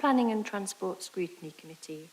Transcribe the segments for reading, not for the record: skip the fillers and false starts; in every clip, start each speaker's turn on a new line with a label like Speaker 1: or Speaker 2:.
Speaker 1: Planning and Transport Scrutiny Committee.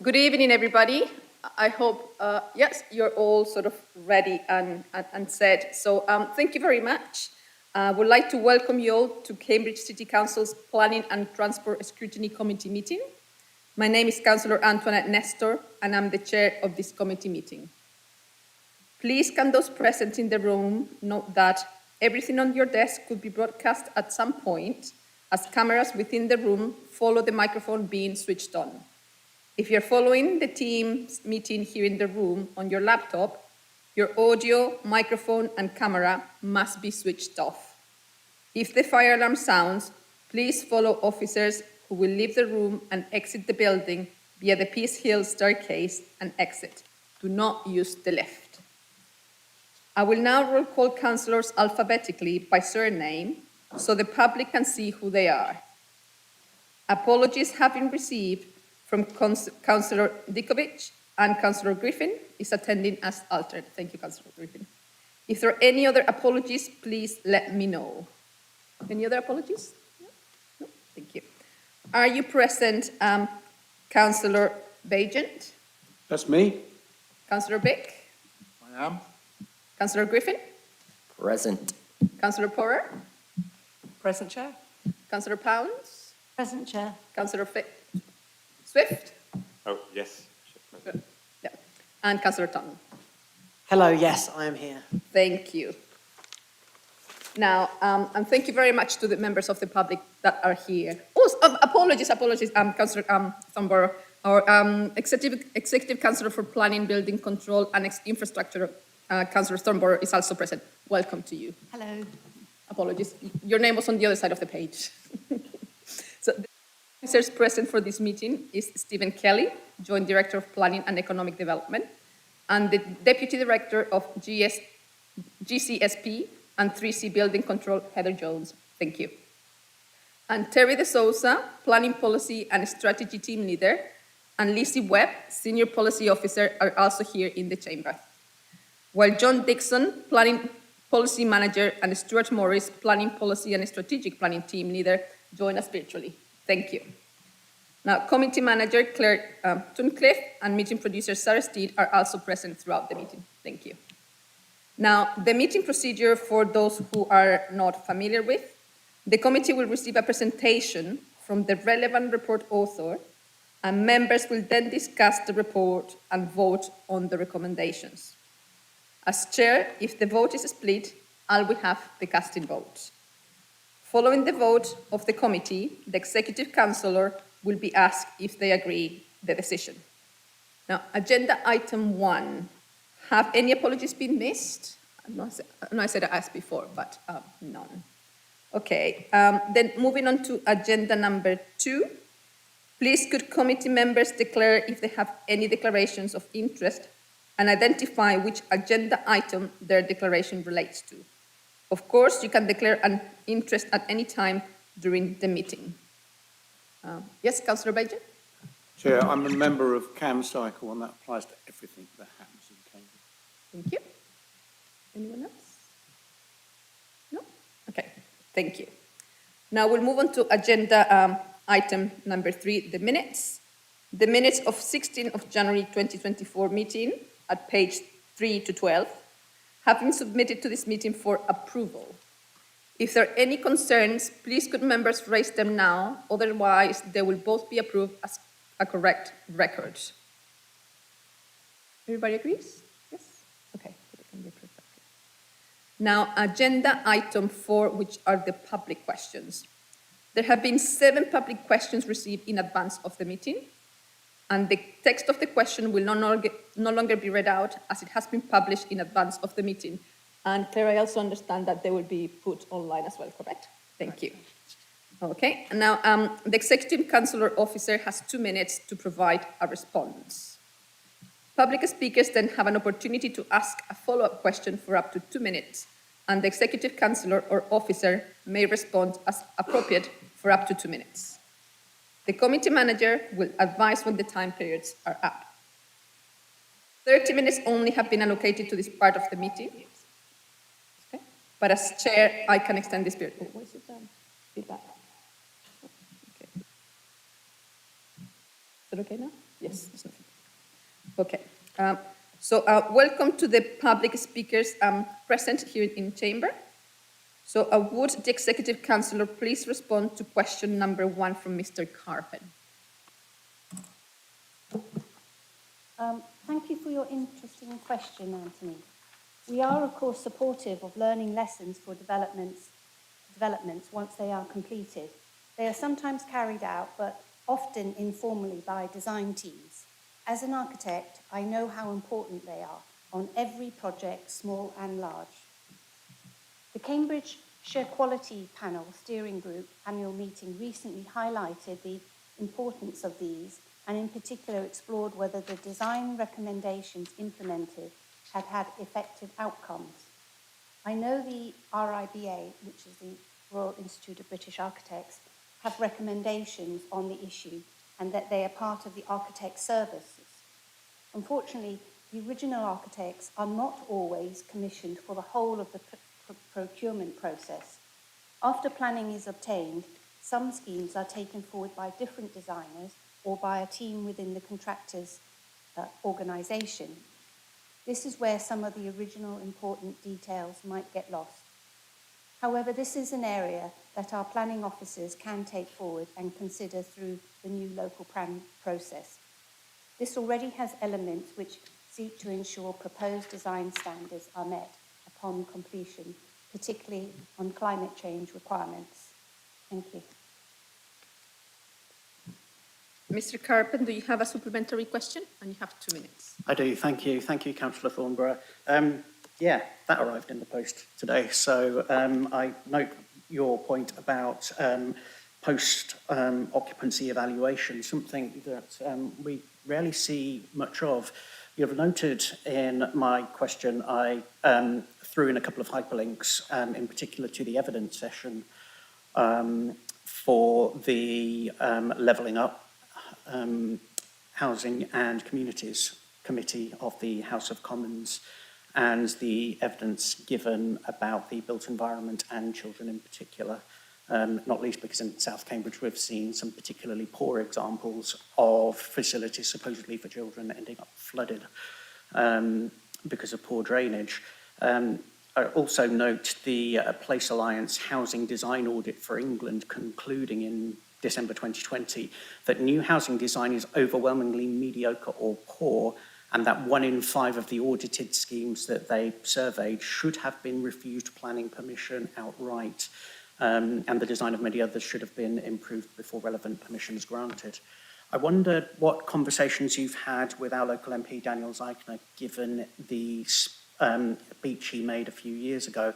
Speaker 2: Good evening, everybody. I hope, yes, you're all sort of ready and set. So thank you very much. I would like to welcome you all to Cambridge City Council's Planning and Transport Scrutiny Committee meeting. My name is Councillor Antoinette Nestor, and I'm the chair of this committee meeting. Please can those present in the room note that everything on your desk could be broadcast at some point as cameras within the room follow the microphone being switched on. If you're following the Teams meeting here in the room on your laptop, your audio, microphone, and camera must be switched off. If the fire alarm sounds, please follow officers who will leave the room and exit the building via the Peace Hill staircase and exit. Do not use the lift. I will now roll call councillors alphabetically by surname so the public can see who they are. Apologies have been received from Councillor Dikovic, and Councillor Griffin is attending as alternate. Thank you, Councillor Griffin. If there are any other apologies, please let me know. Any other apologies? No? Thank you. Are you present, Councillor Bagent?
Speaker 3: That's me.
Speaker 2: Councillor Bick?
Speaker 3: I am.
Speaker 2: Councillor Griffin?
Speaker 4: Present.
Speaker 2: Councillor Porrer?
Speaker 5: Present, Chair.
Speaker 2: Councillor Pounds?
Speaker 1: Present, Chair.
Speaker 2: Councillor Swift?
Speaker 6: Oh, yes.
Speaker 2: Yeah. And Councillor Tongue.
Speaker 4: Hello, yes, I am here.
Speaker 2: Thank you. Now, and thank you very much to the members of the public that are here. Oh, apologies, Councillor Thornborough, our Executive Councillor for Planning, Building Control and Infrastructure, Councillor Thornborough, is also present. Welcome to you.
Speaker 1: Hello.
Speaker 2: Apologies, your name was on the other side of the page. So, the officers present for this meeting is Stephen Kelly, Joint Director of Planning and Economic Development, and the Deputy Director of GCSP and 3C Building Control, Heather Jones. Thank you. And Terry De Souza, Planning Policy and Strategy Team Leader, and Lizzie Webb, Senior Policy Officer, are also here in the chamber. While John Dixon, Planning Policy Manager, and Stuart Morris, Planning Policy and Strategic Planning Team Leader, join us virtually. Thank you. Now, Committee Manager Claire Tuncliffe and Meeting Producer Sarah Steed are also present throughout the meeting. Thank you. Now, the meeting procedure for those who are not familiar with, the committee will receive a presentation from the relevant report author, and members will then discuss the report and vote on the recommendations. As chair, if the vote is split, I will have the casting vote. Following the vote of the committee, the executive councillor will be asked if they agree the decision. Now, agenda item 1. Have any apologies been missed? I said I asked before, but none. Okay, then moving on to agenda number 2. Please could committee members declare if they have any declarations of interest and identify which agenda item their declaration relates to. Of course, you can declare an interest at any time during the meeting. Yes, Councillor Bajan?
Speaker 3: Chair, I'm a member of CAM Cycle, and that applies to everything that happens in Cambridge.
Speaker 2: Thank you. Anyone else? No? Okay, thank you. Now we'll move on to agenda item number 3, the minutes. The minutes of 16th of January 2024 meeting at page 3 to 12 have been submitted to this meeting for approval. If there are any concerns, please could members raise them now, otherwise they will both be approved as a correct record. Everybody agrees? Yes? Okay, so it can be approved. Now, agenda item 4, which are the public questions. There have been 7 public questions received in advance of the meeting, and the text of the question will no longer be read out as it has been published in advance of the meeting. And Claire, I also understand that they will be put online as well, correct? Thank you. Okay, and now the Executive Councillor Officer has 2 minutes to provide a response. Public speakers then have an opportunity to ask a follow-up question for up to 2 minutes, and the Executive Councillor or Officer may respond as appropriate for up to 2 minutes. The Committee Manager will advise when the time periods are up. 30 minutes only have been allocated to this part of the meeting. Okay. But as Chair, I can extend this period. Oh, what is it? Feedback. Okay. Is it okay now? Yes, there's nothing. Okay. Welcome to the public speakers present here in chamber. So would the Executive Councillor please respond to question number 1 from Mr. Carpen?
Speaker 1: Thank you for your interesting question, Anthony. We are, of course, supportive of learning lessons for developments once they are completed. They are sometimes carried out, but often informally by design teams. As an architect, I know how important they are on every project, small and large. The Cambridgeshire Quality Panel Steering Group annual meeting recently highlighted the importance of these and in particular explored whether the design recommendations implemented had effective outcomes. I know the RIBA, which is the Royal Institute of British Architects, have recommendations on the issue and that they are part of the architect services. Unfortunately, the original architects are not always commissioned for the whole of the procurement process. After planning is obtained, some schemes are taken forward by different designers or by a team within the contractor's organisation. This is where some of the original important details might get lost. However, this is an area that our planning officers can take forward and consider through the new local plan process. This already has elements which seek to ensure proposed design standards are met upon completion, particularly on climate change requirements. Thank you.
Speaker 2: Mr. Carpen, do you have a supplementary question? And you have 2 minutes.
Speaker 6: I do, thank you. Thank you, Councillor Thornborough. Yeah, that arrived in the post today. So I note your point about post-occupancy evaluation, something that we rarely see much of. You've noted in my question, I threw in a couple of hyperlinks, in particular to the evidence session for the Levelling Up Housing and Communities Committee of the House of Commons, and the evidence given about the built environment and children in particular, not least because in South Cambridge we've seen some particularly poor examples of facilities supposedly for children ending up flooded because of poor drainage. I also note the Place Alliance Housing Design Audit for England concluding in December 2020 that new housing design is overwhelmingly mediocre or poor, and that 1 in 5 of the audited schemes that they surveyed should have been refused planning permission outright, and the design of many others should have been improved before relevant permissions granted. I wondered what conversations you've had with our local MP, Daniel Zeichner, given the speech he made a few years ago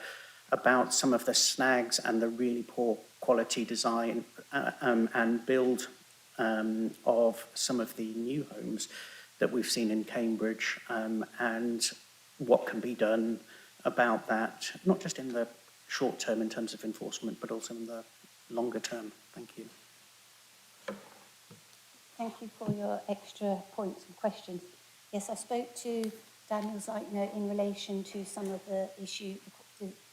Speaker 6: about some of the snags and the really poor quality design and build of some of the new homes that we've seen in Cambridge, and what can be done about that, not just in the short term in terms of enforcement, but also in the longer term. Thank you.
Speaker 1: Thank you for your extra points and questions. Yes, I spoke to Daniel Zeichner in relation to some of the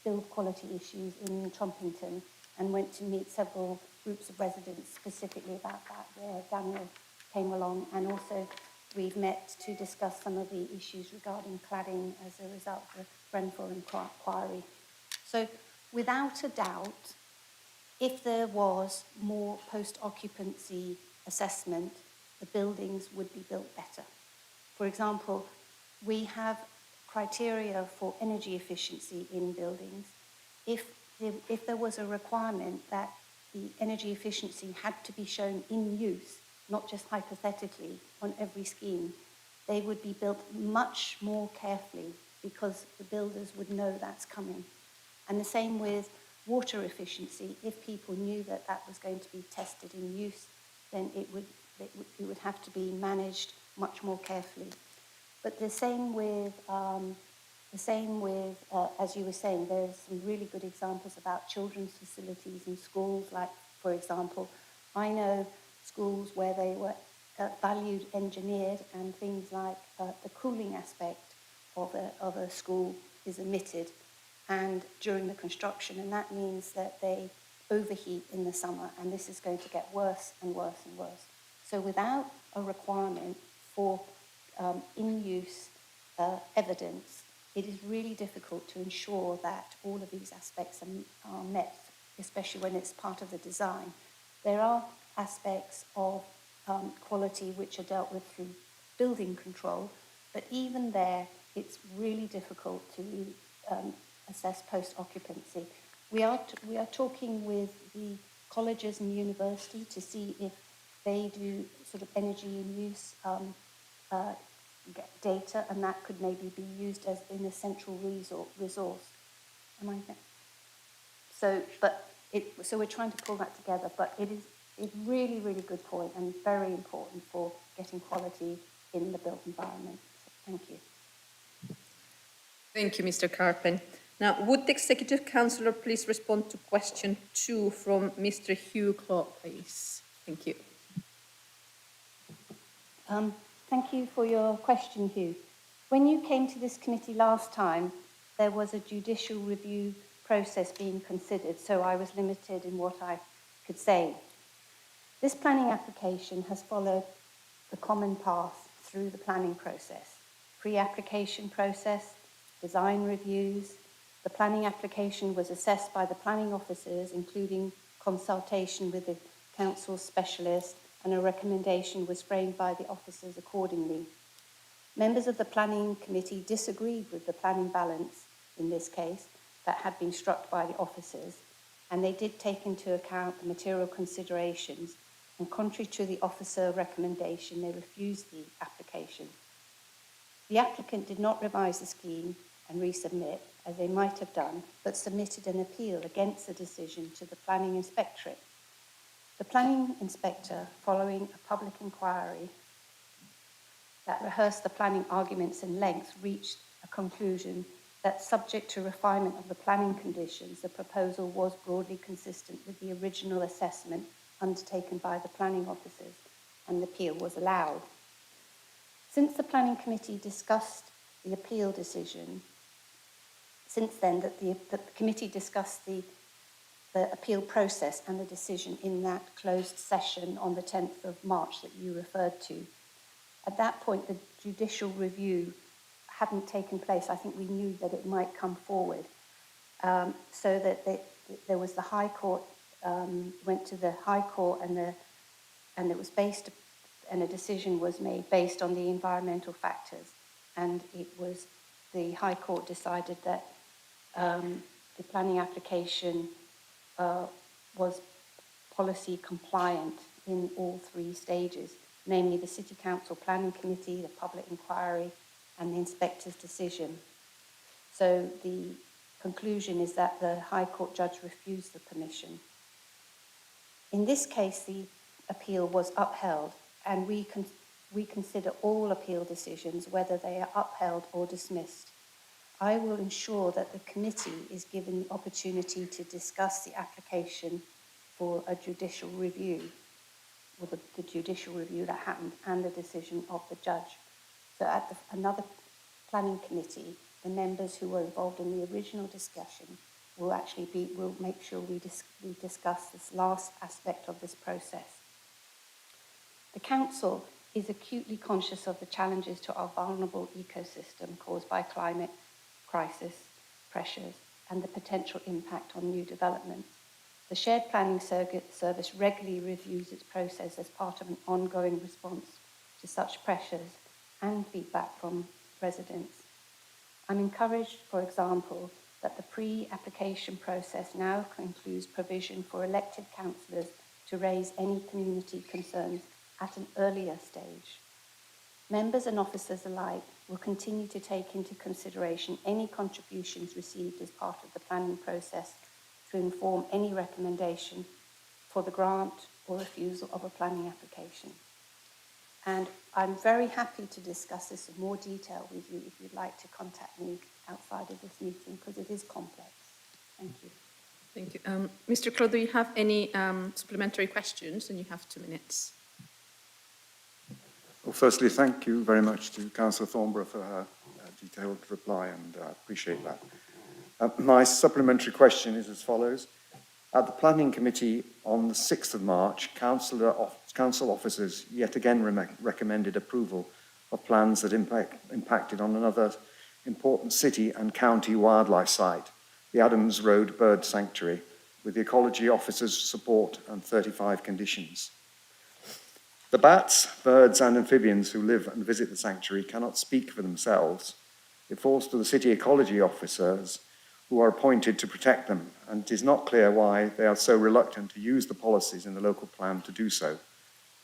Speaker 1: build quality issues in Trumpington, and went to meet several groups of residents specifically about that, where Daniel came along, and also we've met to discuss some of the issues regarding cladding as a result of the Grenfell inquiry. So without a doubt, if there was more post-occupancy assessment, the buildings would be built better. For example, we have criteria for energy efficiency in buildings. If there was a requirement that the energy efficiency had to be shown in use, not just hypothetically on every scheme, they would be built much more carefully because the builders would know that's coming. And the same with water efficiency. If people knew that that was going to be tested in use, then it would have to be managed much more carefully. But the same with, as you were saying, there's some really good examples about children's facilities in schools. Like, for example, I know schools where they were valued engineered, and things like the cooling aspect of a school is omitted and during the construction, and that means that they overheat in the summer, and this is going to get worse and worse and worse. So without a requirement for in-use evidence, it is really difficult to ensure that all of these aspects are met, especially when it's part of the design. There are aspects of quality which are dealt with through building control, but even there, it's really difficult to assess post-occupancy. We are talking with the colleges and university to see if they do sort of energy and use data, and that could maybe be used as in a central resource. Am I? So we're trying to pull that together, but it is a really, really good point and very important for getting quality in the built environment. So thank you.
Speaker 2: Thank you, Mr. Carpen. Now, would the Executive Councillor please respond to question 2 from Mr. Hugh Clark, please? Thank you.
Speaker 1: Thank you for your question, Hugh. When you came to this committee last time, there was a judicial review process being considered, so I was limited in what I could say. This planning application has followed the common path through the planning process. Pre-application process, design reviews. The planning application was assessed by the planning officers, including consultation with the council specialist, and a recommendation was framed by the officers accordingly. Members of the planning committee disagreed with the planning balance in this case that had been struck by the officers, and they did take into account the material considerations, and contrary to the officer recommendation, they refused the application. The applicant did not revise the scheme and resubmit, as they might have done, but submitted an appeal against the decision to the planning inspectorate. The planning inspector, following a public inquiry that rehearsed the planning arguments in length, reached a conclusion that, subject to refinement of the planning conditions, the proposal was broadly consistent with the original assessment undertaken by the planning officers, and the appeal was allowed. Since the planning committee discussed the appeal decision, the committee discussed the appeal process and the decision in that closed session on the 10th of March that you referred to. At that point, the judicial review hadn't taken place. I think we knew that it might come forward. So that there was the High Court, went to the High Court, and it was based, and a decision was made based on the environmental factors. And it was, the High Court decided that the planning application was policy compliant in all 3 stages, namely the City Council Planning Committee, the public inquiry, and the inspector's decision. So the conclusion is that the High Court judge refused the permission. In this case, the appeal was upheld, and we consider all appeal decisions, whether they are upheld or dismissed. I will ensure that the committee is given the opportunity to discuss the application for a judicial review, or the judicial review that happened, and the decision of the judge. So at another planning committee, the members who were involved in the original discussion will make sure we discuss this last aspect of this process. The council is acutely conscious of the challenges to our vulnerable ecosystem caused by climate crisis pressures and the potential impact on new developments. The Shared Planning Service regularly reviews its process as part of an ongoing response to such pressures and feedback from residents. I'm encouraged, for example, that the pre-application process now includes provision for elected councillors to raise any community concerns at an earlier stage. Members and officers alike will continue to take into consideration any contributions received as part of the planning process to inform any recommendation for the grant or refusal of a planning application. And I'm very happy to discuss this in more detail with you if you'd like to contact me outside of this meeting, because it is complex. Thank you.
Speaker 2: Thank you. Mr. Claude, do you have any supplementary questions? And you have 2 minutes.
Speaker 7: Well, firstly, thank you very much to Councillor Thornborough for her detailed reply, and I appreciate that. My supplementary question is as follows. At the Planning Committee on the 6th of March, council officers yet again recommended approval of plans that impacted on another important city and county wildlife site, the Adams Road Bird Sanctuary, with the ecology officers' support and 35 conditions. The bats, birds and amphibians who live and visit the sanctuary cannot speak for themselves. It falls to the city ecology officers who are appointed to protect them, and it is not clear why they are so reluctant to use the policies in the local plan to do so.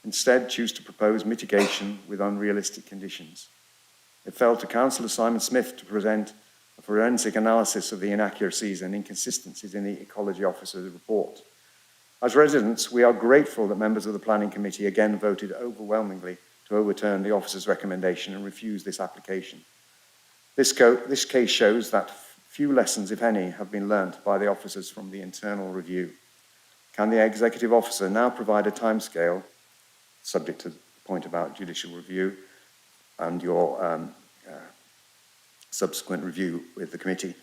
Speaker 7: Instead, choose to propose mitigation with unrealistic conditions. It fell to Councillor Simon Smith to present a forensic analysis of the inaccuracies and inconsistencies in the ecology officer's report. As residents, we are grateful that members of the Planning Committee again voted overwhelmingly to overturn the officer's recommendation and refuse this application. This case shows that few lessons, if any, have been learnt by the officers from the internal review. Can the executive officer now provide a timescale, subject to the point about judicial review and your subsequent review with the committee,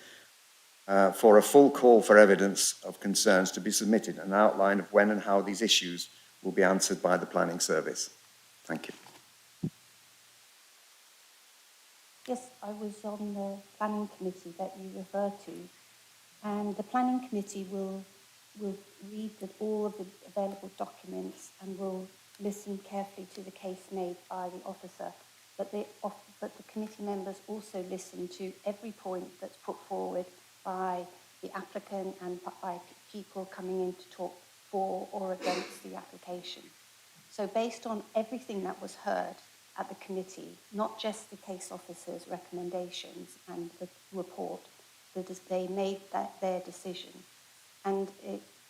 Speaker 7: for a full call for evidence of concerns to be submitted, an outline of when and how these issues will be answered by the planning service? Thank you.
Speaker 1: Yes, I was on the planning committee that you referred to, and the planning committee will read all of the available documents and will listen carefully to the case made by the officer. But the committee members also listen to every point that's put forward by the applicant and by people coming in to talk for or against the application. So based on everything that was heard at the committee, not just the case officer's recommendations and the report, they made their decision. And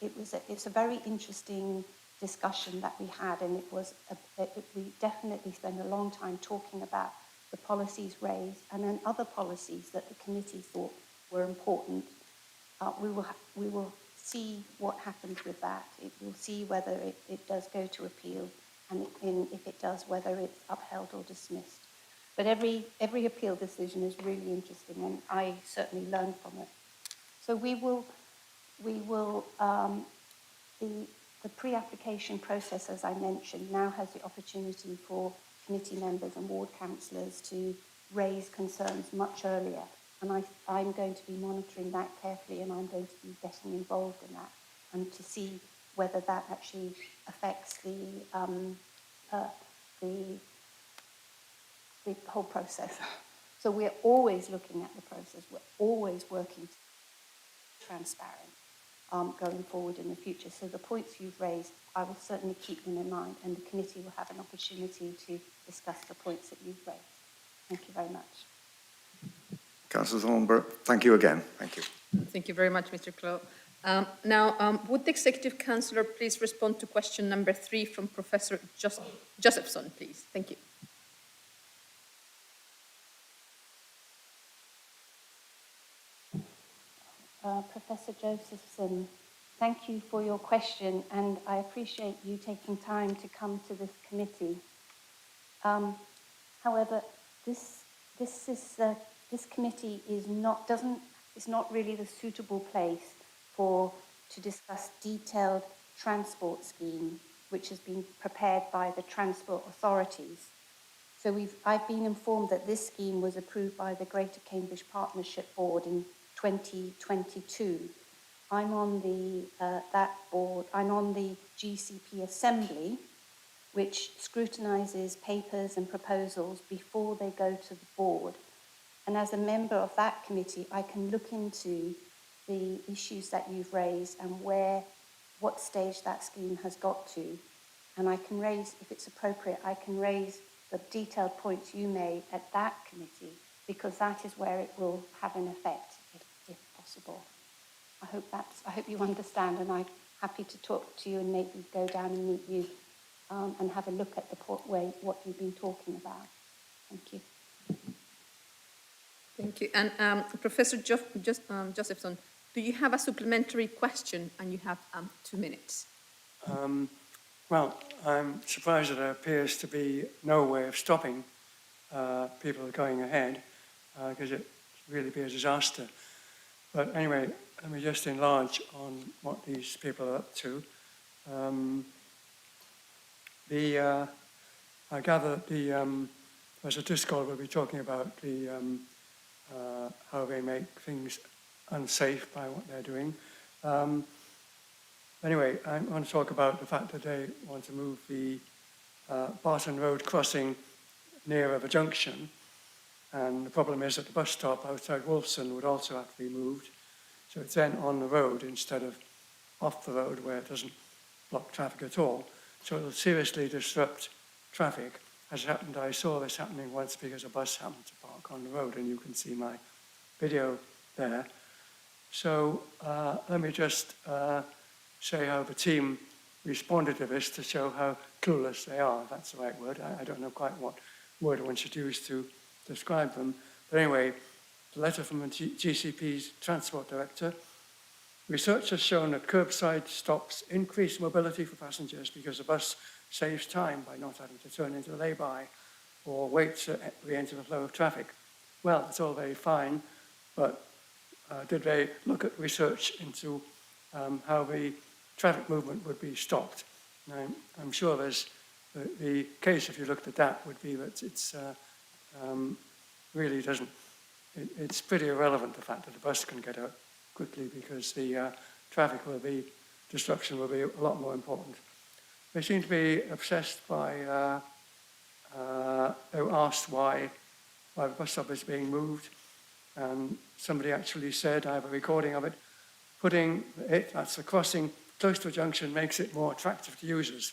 Speaker 1: it's a very interesting discussion that we had, and we definitely spent a long time talking about the policies raised and then other policies that the committee thought were important. We will see what happens with that. We'll see whether it does go to appeal, and if it does, whether it's upheld or dismissed. But every appeal decision is really interesting, and I certainly learned from it. So the pre-application process, as I mentioned, now has the opportunity for committee members and ward councillors to raise concerns much earlier. And I'm going to be monitoring that carefully, and I'm going to be getting involved in that, and to see whether that actually affects the whole process. So we're always looking at the process. We're always working to be transparent going forward in the future. So the points you've raised, I will certainly keep them in mind, and the committee will have an opportunity to discuss the points that you've raised. Thank you very much.
Speaker 7: Councillor Thornborough, thank you again. Thank you.
Speaker 2: Thank you very much, Mr. Clough. Now, would the Executive Councillor please respond to question number 3 from Professor Josephson, please? Thank you.
Speaker 1: Professor Josephson, thank you for your question, and I appreciate you taking time to come to this committee. However, this committee is not really the suitable place to discuss detailed transport scheme, which has been prepared by the transport authorities. So I've been informed that this scheme was approved by the Greater Cambridge Partnership Board in 2022. I'm on that board. I'm on the GCP Assembly, which scrutinises papers and proposals before they go to the board. And as a member of that committee, I can look into the issues that you've raised and what stage that scheme has got to. And I can raise, if it's appropriate, I can raise the detailed points you made at that committee, because that is where it will have an effect, if possible. I hope you understand, and I'm happy to talk to you and maybe go down and meet you and have a look at what you've been talking about. Thank you.
Speaker 2: Thank you. And Professor Josephson, do you have a supplementary question? And you have 2 minutes.
Speaker 8: Well, I'm surprised that there appears to be no way of stopping people going ahead, because it really be a disaster. But anyway, let me just enlarge on what these people are up to. I gather that Professor Driscoll will be talking about how they make things unsafe by what they're doing. Anyway, I want to talk about the fact that they want to move the Barton Road crossing nearer the junction. And the problem is that the bus stop outside Wolfson would also have to be moved. So it's then on the road instead of off the road where it doesn't block traffic at all. So it'll seriously disrupt traffic. As it happened, I saw this happening once because a bus happened to park on the road, and you can see my video there. So let me just say how the team responded to this to show how clueless they are, if that's the right word. I don't know quite what word one should use to describe them. But anyway, the letter from the GCP's Transport Director. Research has shown that curbside stops increase mobility for passengers because the bus saves time by not having to turn into a lay-by or wait to re-enter the flow of traffic. Well, it's all very fine, but did they look at research into how the traffic movement would be stopped? Now, I'm sure there's the case, if you looked at that, would be that it's really doesn't, it's pretty irrelevant, the fact that the bus can get out quickly, because the traffic disruption will be a lot more important. They seem to be obsessed by, they were asked why the bus stop is being moved, and somebody actually said, I have a recording of it, putting it, that's the crossing, close to a junction makes it more attractive to users.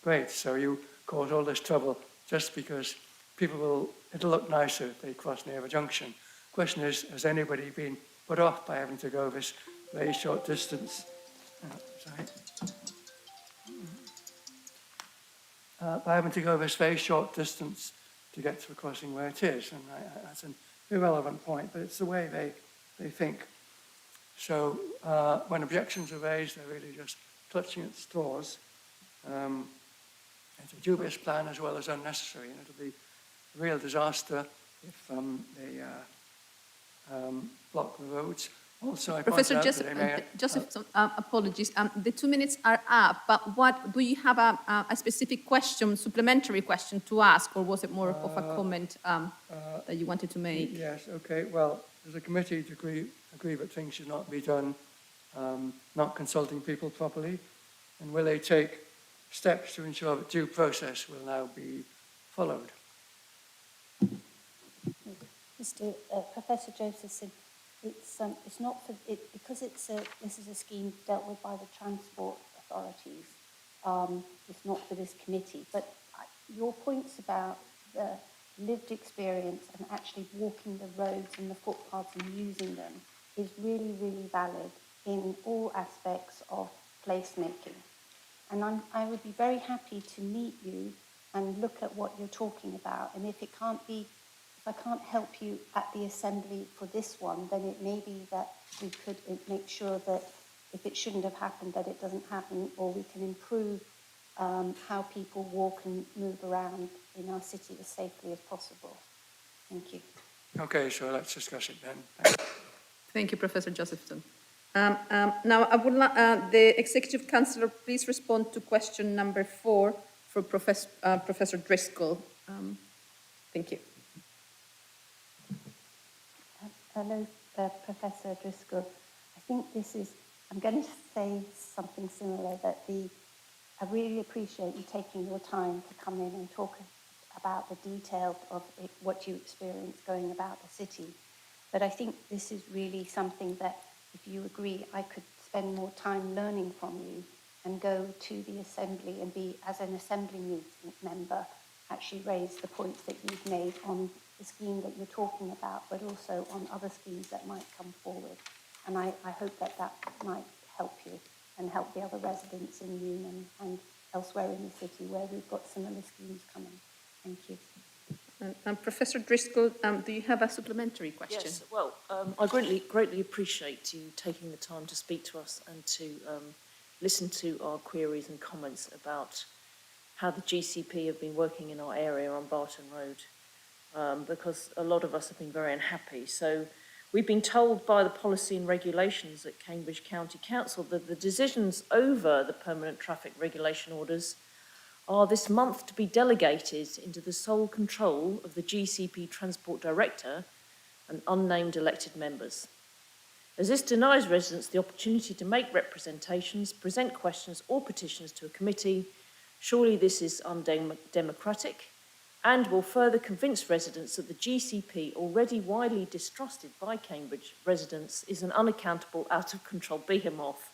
Speaker 8: Great, so you cause all this trouble just because it'll look nicer if they cross near a junction. Question is, has anybody been put off by having to go this very short distance? By having to go this very short distance to get to the crossing where it is. And that's an irrelevant point, but it's the way they think. So when objections are raised, they're really just clutching at straws. It's a dubious plan as well as unnecessary, and it'll be a real disaster if they block the roads. Also, I
Speaker 2: Professor
Speaker 8: Joseph,
Speaker 2: apologies. The 2 minutes are up, but what do you have a specific question, supplementary question to ask, or was it more of a comment that you wanted to make?
Speaker 8: Yes, okay. Well, as a committee to agree that things should not be done, not consulting people properly, and will they take steps to ensure that due process will now be followed?
Speaker 1: Mr. Professor Josephson, it's not for it because this is a scheme dealt with by the transport authorities. It's not for this committee. But your points about the lived experience and actually walking the roads and the footpaths and using them is really, really valid in all aspects of placemaking. And I would be very happy to meet you and look at what you're talking about. And if I can't help you at the assembly for this one, then it may be that we could make sure that if it shouldn't have happened, that it doesn't happen, or we can improve how people walk and move around in our city as safely as possible. Thank you.
Speaker 8: Okay, so let's discuss it then.
Speaker 2: Thank you, Professor Josephson. Now, I would like the Executive Councillor please respond to question number 4 for Professor Driscoll. Thank you.
Speaker 1: Hello, Professor Driscoll. I think I'm going to say something similar, that I really appreciate you taking your time to come in and talk about the detail of what you experience going about the city. But I think this is really something that, if you agree, I could spend more time learning from you and go to the assembly and be, as an assembly meeting member, actually raise the points that you've made on the scheme that you're talking about, but also on other schemes that might come forward. And I hope that might help you and help the other residents in Newham and elsewhere in the city where we've got similar schemes coming. Thank you.
Speaker 2: Professor Driscoll, do you have a supplementary question?
Speaker 5: Yes, well, I greatly appreciate you taking the time to speak to us and to listen to our queries and comments about how the GCP have been working in our area on Barton Road, because a lot of us have been very unhappy. So We've been told by the policy and regulations at Cambridge County Council that the decisions over the permanent traffic regulation orders are this month to be delegated into the sole control of the GCP Transport Director and unnamed elected members. As this denies residents the opportunity to make representations, present questions or petitions to a committee, surely this is undemocratic and will further convince residents that the GCP, already widely distrusted by Cambridge residents, is an unaccountable, out-of-control behemoth.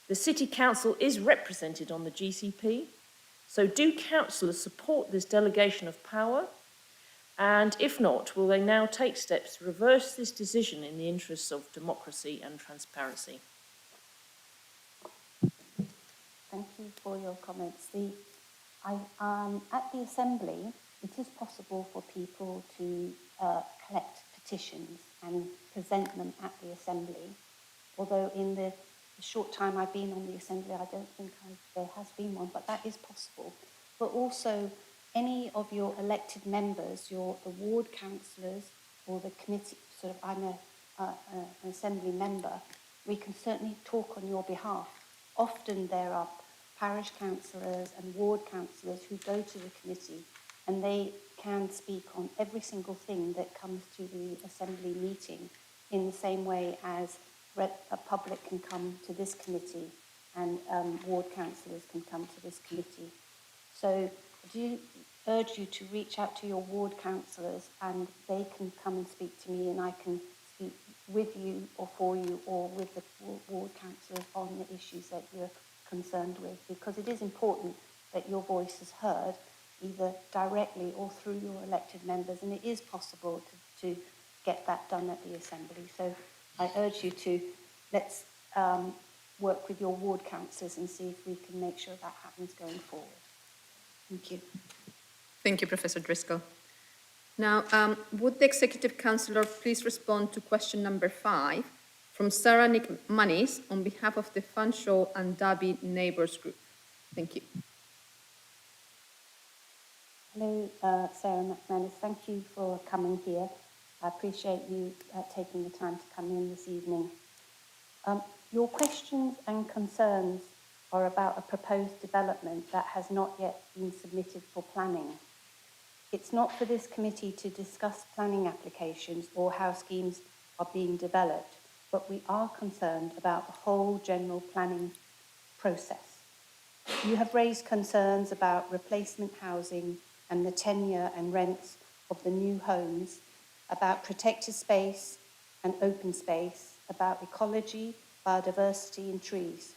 Speaker 5: The City Council is represented on the GCP, so do councillors support this delegation of power? And if not, will they now take steps to reverse this decision in the interests of democracy and transparency?
Speaker 1: Thank you for your comments. At the Assembly, it is possible for people to collect petitions and present them at the Assembly, although in the short time I've been on the Assembly, I don't think there has been one, but that is possible. But also, any of your elected members, the ward councillors or the committee, I'm an Assembly member, we can certainly talk on your behalf. Often there are parish councillors and ward councillors who go to the committee and they can speak on every single thing that comes to the Assembly meeting in the same way as a public can come to this committee and ward councillors can come to this committee. So I do urge you to reach out to your ward councillors and they can come and speak to me and I can speak with you or for you or with the ward councillors on the issues that you're concerned with, because it is important that your voice is heard either directly or through your elected members, and it is possible to get that done at the Assembly. So I urge you to let's work with your ward councillors and see if we can make sure that happens going forward. Thank you.
Speaker 2: Thank you, Professor Driscoll. Now, would the Executive Councillor please respond to question number 5 from Sarah McManus on behalf of the Fanshawe and Derby Neighbours Group? Thank you.
Speaker 1: Hello, Sarah McManus. Thank you for coming here. I appreciate you taking the time to come in this evening. Your questions and concerns are about a proposed development that has not yet been submitted for planning. It's not for this committee to discuss planning applications or how schemes are being developed, but we are concerned about the whole general planning process. You have raised concerns about replacement housing and the tenure and rents of the new homes, about protected space and open space, about ecology, biodiversity and trees.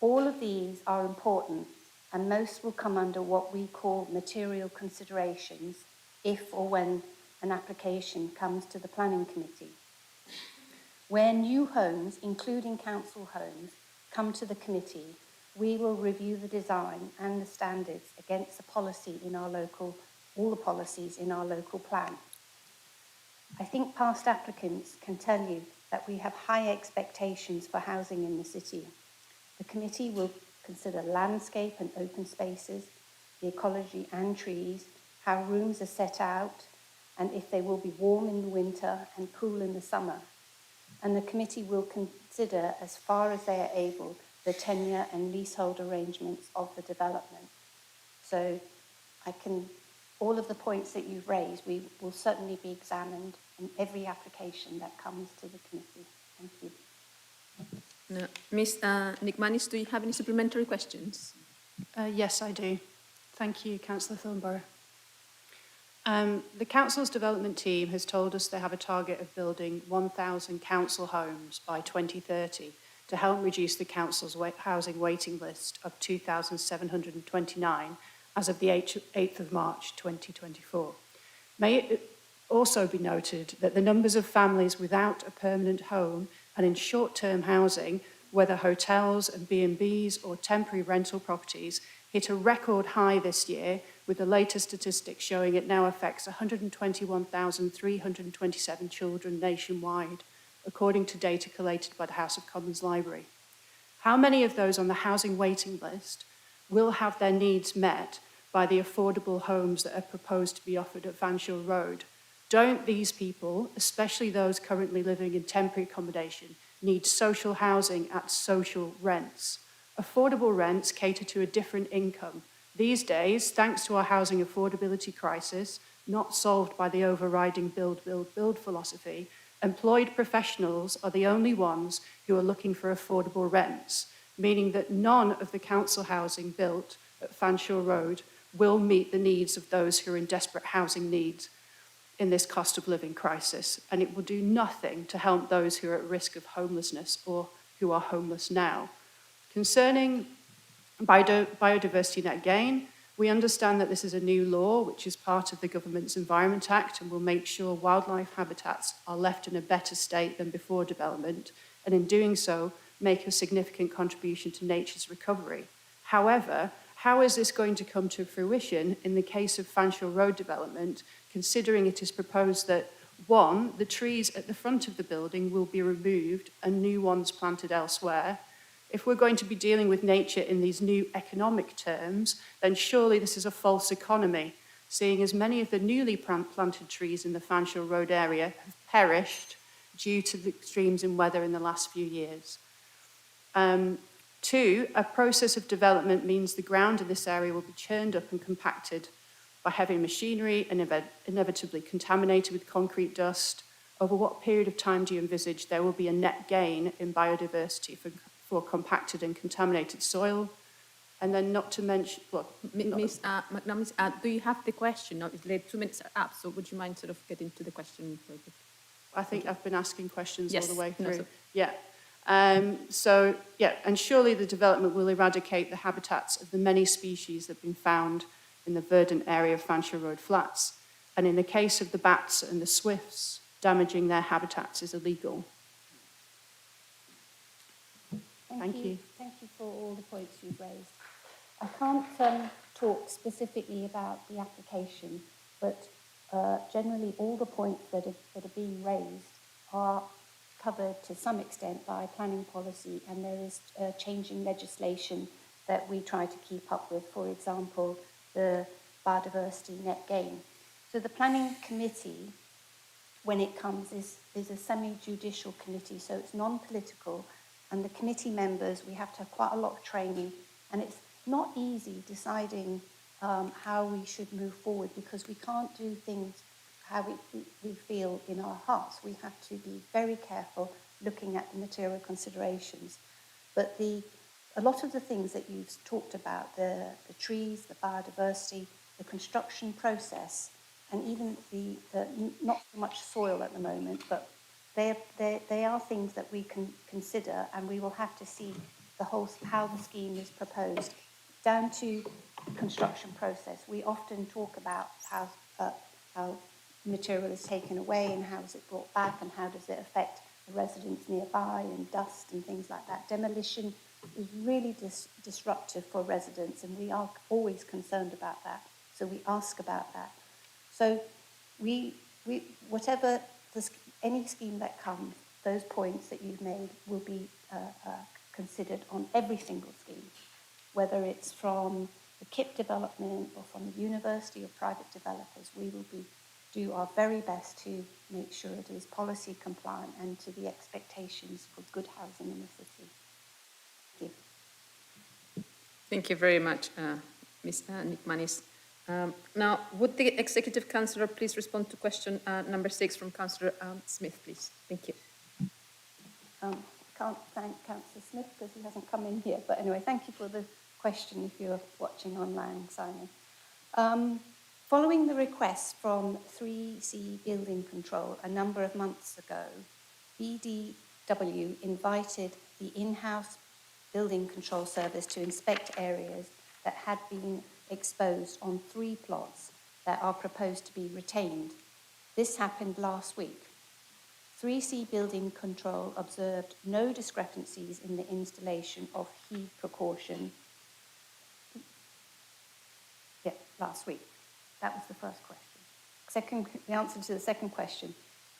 Speaker 1: All of these are important and most will come under what we call material considerations if or when an application comes to the planning committee. Where new homes, including council homes, come to the committee, we will review the design and the standards against the policy in our local, all the policies in our local plan. I think past applicants can tell you that we have high expectations for housing in the city. The committee will consider landscape and open spaces, the ecology and trees, how rooms are set out, and if they will be warm in the winter and cool in the summer. And the committee will consider, as far as they are able, the tenure and leasehold arrangements of the development. So all of the points that you've raised, we will certainly be examined in every application that comes to the committee. Thank you.
Speaker 2: Now, Ms. McManus, do you have any supplementary questions?
Speaker 9: Yes, I do. Thank you, Councillor Thornborough. The Council's development team has told us they have a target of building 1,000 council homes by 2030 to help reduce the Council's housing waiting list of 2,729 as of the 8th of March 2024. May it also be noted that the numbers of families without a permanent home and in short-term housing, whether hotels and B&Bs or temporary rental properties, hit a record high this year, with the latest statistics showing it now affects 121,327 children nationwide, according to data collated by the House of Commons Library. How many of those on the housing waiting list will have their needs met by the affordable homes that are proposed to be offered at Fanshawe Road? Don't these people, especially those currently living in temporary accommodation, need social housing at social rents? Affordable rents cater to a different income. These days, thanks to our housing affordability crisis, not solved by the overriding build, build, build philosophy, employed professionals are the only ones who are looking for affordable rents, meaning that none of the council housing built at Fanshawe Road will meet the needs of those who are in desperate housing needs in this cost of living crisis, and it will do nothing to help those who are at risk of homelessness or who are homeless now. Concerning biodiversity net gain, we understand that this is a new law which is part of the Government's Environment Act and will make sure wildlife habitats are left in a better state than before development, and in doing so, make a significant contribution to nature's recovery. However, how is this going to come to fruition in the case of Fanshawe Road development, considering it is proposed that, one, the trees at the front of the building will be removed and new ones planted elsewhere? If we're going to be dealing with nature in these new economic terms, then surely this is a false economy, seeing as many of the newly planted trees in the Fanshawe Road area have perished due to the extremes in weather in the last few years. Two, a process of development means the ground in this area will be churned up and compacted by heavy machinery and inevitably contaminated with concrete dust. Over what period of time do you envisage there will be a net gain in biodiversity for compacted and contaminated soil? And then not to mention, well,
Speaker 2: Ms. McNamee, do you have the question? No, it's late, 2 minutes are up, so would you mind sort of getting to the question?
Speaker 9: I think I've been asking questions
Speaker 2: Yes,
Speaker 9: all the way
Speaker 2: no,
Speaker 9: through.
Speaker 2: so-
Speaker 9: Yeah. And surely the development will eradicate the habitats of the many species that have been found in the verdant area of Fanshawe Road flats. And in the case of the bats and the swifts, damaging their habitats is illegal. Thank you.
Speaker 1: Thank you for all the points you've raised. I can't talk specifically about the application, but generally all the points that are being raised are covered to some extent by planning policy, and there is changing legislation that we try to keep up with. For example, the biodiversity net gain. So the planning committee, when it comes, is a semi-judicial committee, so it's non-political, and the committee members, we have to have quite a lot of training, and it's not easy deciding how we should move forward, because we can't do things how we feel in our hearts. We have to be very careful looking at the material considerations. But a lot of the things that you've talked about, the trees, the biodiversity, the construction process, and even the not so much soil at the moment, but they are things that we can consider, and we will have to see how the scheme is proposed. Down to construction process, we often talk about how material is taken away and how is it brought back and how does it affect the residents nearby and dust and things like that. Demolition is really disruptive for residents, and we are always concerned about that. So we ask about that. So whatever any scheme that comes, those points that you've made will be considered on every single scheme, whether it's from the KIP development or from the university or private developers. We will do our very best to make sure it is policy compliant and to the expectations for good housing in the city. Thank you.
Speaker 2: Thank you very much, Ms. McManus. Now, would the Executive Councillor please respond to question number 6 from Councillor Smith, please? Thank you.
Speaker 1: Can't thank Councillor Smith because he hasn't come in here. But anyway, thank you for the question if you're watching online, Simon. Following the request from 3C Building Control a number of months ago, BDW invited the in-house building control service to inspect areas that had been exposed on 3 plots that are proposed to be retained. This happened last week. 3C Building Control observed no discrepancies in the installation of heave precaution. Last week. That was the first question. The answer to the second question.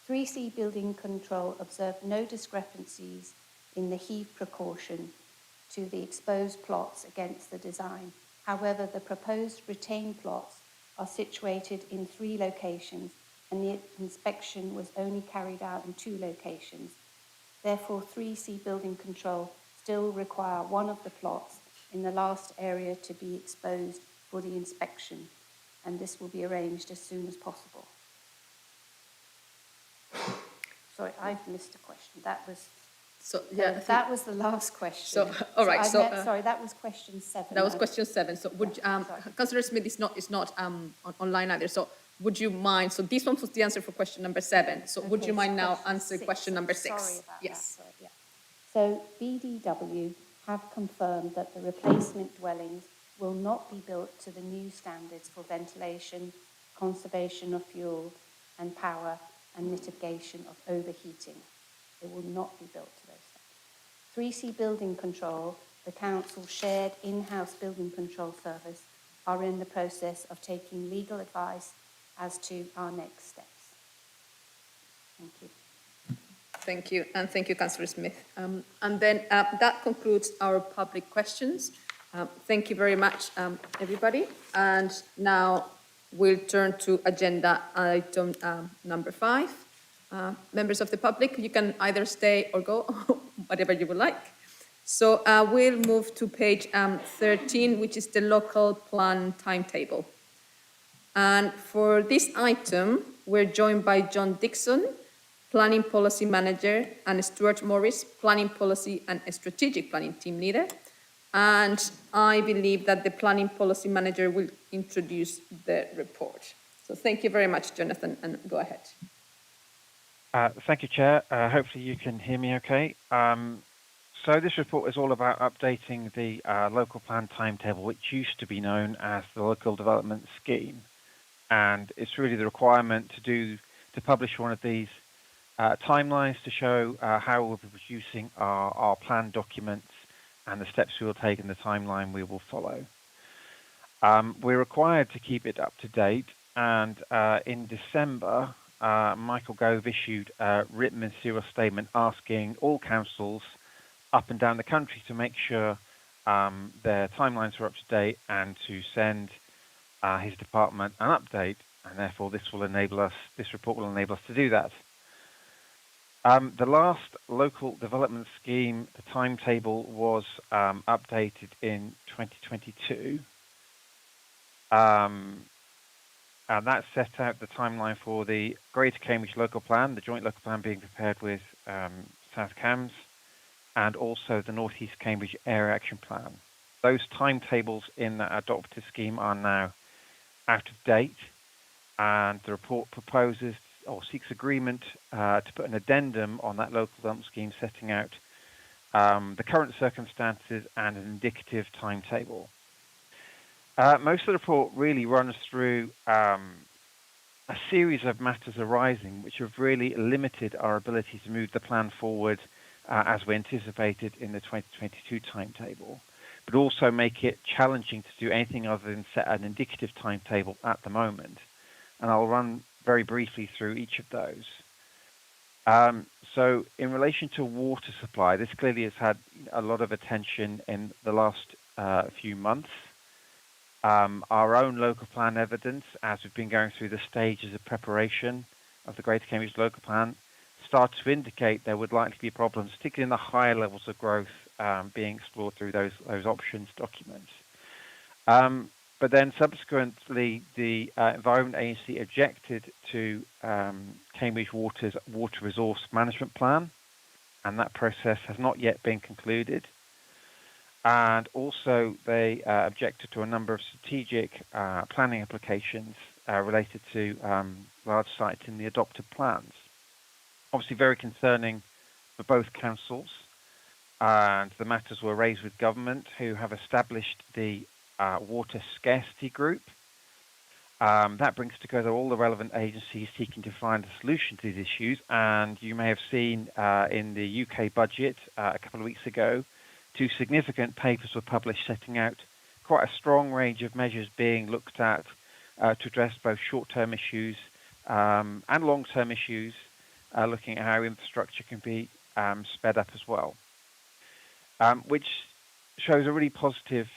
Speaker 1: 3C Building Control observed no discrepancies in the heave precaution to the exposed plots against the design. However, the proposed retained plots are situated in 3 locations and the inspection was only carried out in 2 locations. Therefore, 3C building control still require one of the plots in the last area to be exposed for the inspection, and this will be arranged as soon as possible. Sorry, I've missed a question. That was the last question.
Speaker 2: So, all right,
Speaker 1: Sorry, that was question 7.
Speaker 2: that was question 7. So would,
Speaker 1: sorry.
Speaker 2: Councillor Smith is not online either. So would you mind, so this one was the answer for question number 7. So would
Speaker 1: Okay,
Speaker 2: you mind now
Speaker 1: question
Speaker 2: answering
Speaker 1: 6.
Speaker 2: question number 6?
Speaker 1: Sorry about
Speaker 2: Yes.
Speaker 1: that. Sorry, yeah. So BDW have confirmed that the replacement dwellings will not be built to the new standards for ventilation, conservation of fuel and power, and mitigation of overheating. They will not be built to those standards. 3C Building Control, the council's shared in-house building control service, are in the process of taking legal advice as to our next steps. Thank you.
Speaker 2: Thank you, and thank you, Councillor Smith. And then that concludes our public questions. Thank you very much, everybody. And now we'll turn to agenda item number 5. Members of the public, you can either stay or go, whatever you would like. So we'll move to page 13, which is the local plan timetable. And for this item, we're joined by John Dixon, Planning Policy Manager, and Stuart Morris, Planning Policy and Strategic Planning Team Leader. And I believe that the Planning Policy Manager will introduce the report. So thank you very much, Jonathan, and go ahead.
Speaker 10: Thank you, Chair. Hopefully you can hear me okay. So this report is all about updating the local plan timetable, which used to be known as the Local Development Scheme. And it's really the requirement to publish one of these timelines to show how we'll be producing our plan documents and the steps we will take and the timeline we will follow. We're required to keep it up to date, and in December, Michael Gove issued a written ministerial statement asking all councils up and down the country to make sure their timelines were up to date and to send his department an update, and therefore this report will enable us to do that. The last local development scheme, the timetable was updated in 2022. And that set out the timeline for the Greater Cambridge Local Plan, the joint local plan being prepared with South Cambs, and also the North East Cambridge Area Action Plan. Those timetables in that adopted scheme are now out of date, and the report proposes or seeks agreement to put an addendum on that local development scheme setting out the current circumstances and an indicative timetable. Most of the report really runs through a series of matters arising which have really limited our ability to move the plan forward as we anticipated in the 2022 timetable, but also make it challenging to do anything other than set an indicative timetable at the moment. And I'll run very briefly through each of those. So in relation to water supply, this clearly has had a lot of attention in the last few months. Our own local plan evidence, as we've been going through the stages of preparation of the Greater Cambridge Local Plan, starts to indicate there would likely be problems, particularly in the higher levels of growth being explored through those options documents. But then subsequently, the Environment Agency objected to Cambridge Water's Water Resource Management Plan, and that process has not yet been concluded. And also, they objected to a number of strategic planning applications related to large sites in the adopted plans. Obviously very concerning for both councils, and the matters were raised with government, who have established the Water Scarcity Group. That brings together all the relevant agencies seeking to find a solution to these issues, and you may have seen in the UK budget a couple of weeks ago, 2 significant papers were published setting out quite a strong range of measures being looked at to address both short-term issues and long-term issues, looking at how infrastructure can be sped up as well, which shows a really positive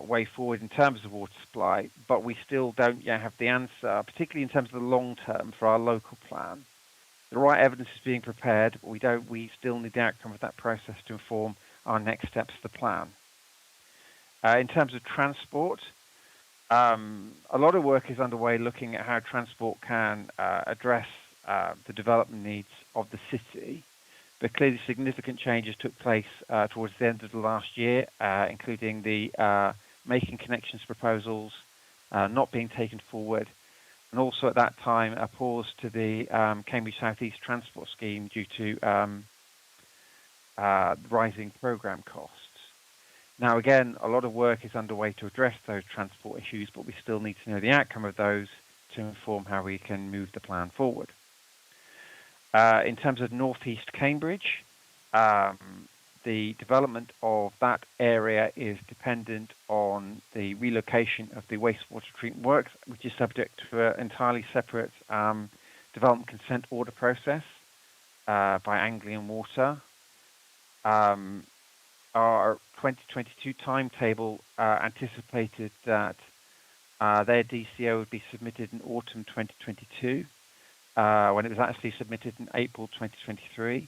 Speaker 10: way forward in terms of water supply, but we still don't yet have the answer, particularly in terms of the long term for our local plan. The right evidence is being prepared, but we still need the outcome of that process to inform our next steps of the plan. In terms of transport, a lot of work is underway looking at how transport can address the development needs of the city. But clearly significant changes took place towards the end of the last year, including the making connections proposals not being taken forward, and also at that time a pause to the Cambridge South East Transport Scheme due to rising programme costs. Now again, a lot of work is underway to address those transport issues, but we still need to know the outcome of those to inform how we can move the plan forward. In terms of northeast Cambridge, the development of that area is dependent on the relocation of the wastewater treatment works, which is subject to an entirely separate development consent order process by Anglian Water. Our 2022 timetable anticipated that their DCO would be submitted in autumn 2022, when it was actually submitted in April 2023.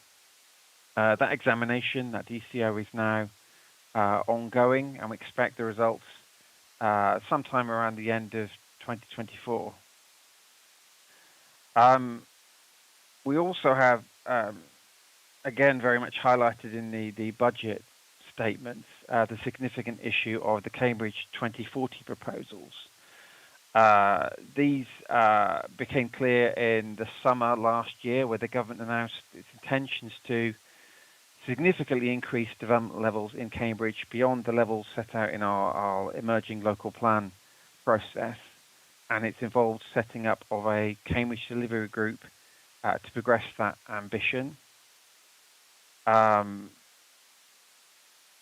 Speaker 10: That examination, that DCO, is now ongoing, and we expect the results sometime around the end of 2024. We also have, again, very much highlighted in the budget statements, the significant issue of the Cambridge 2040 proposals. These became clear in the summer last year, where the government announced its intentions to significantly increase development levels in Cambridge beyond the levels set out in our emerging local plan process. And it's involved setting up of a Cambridge delivery group to progress that ambition.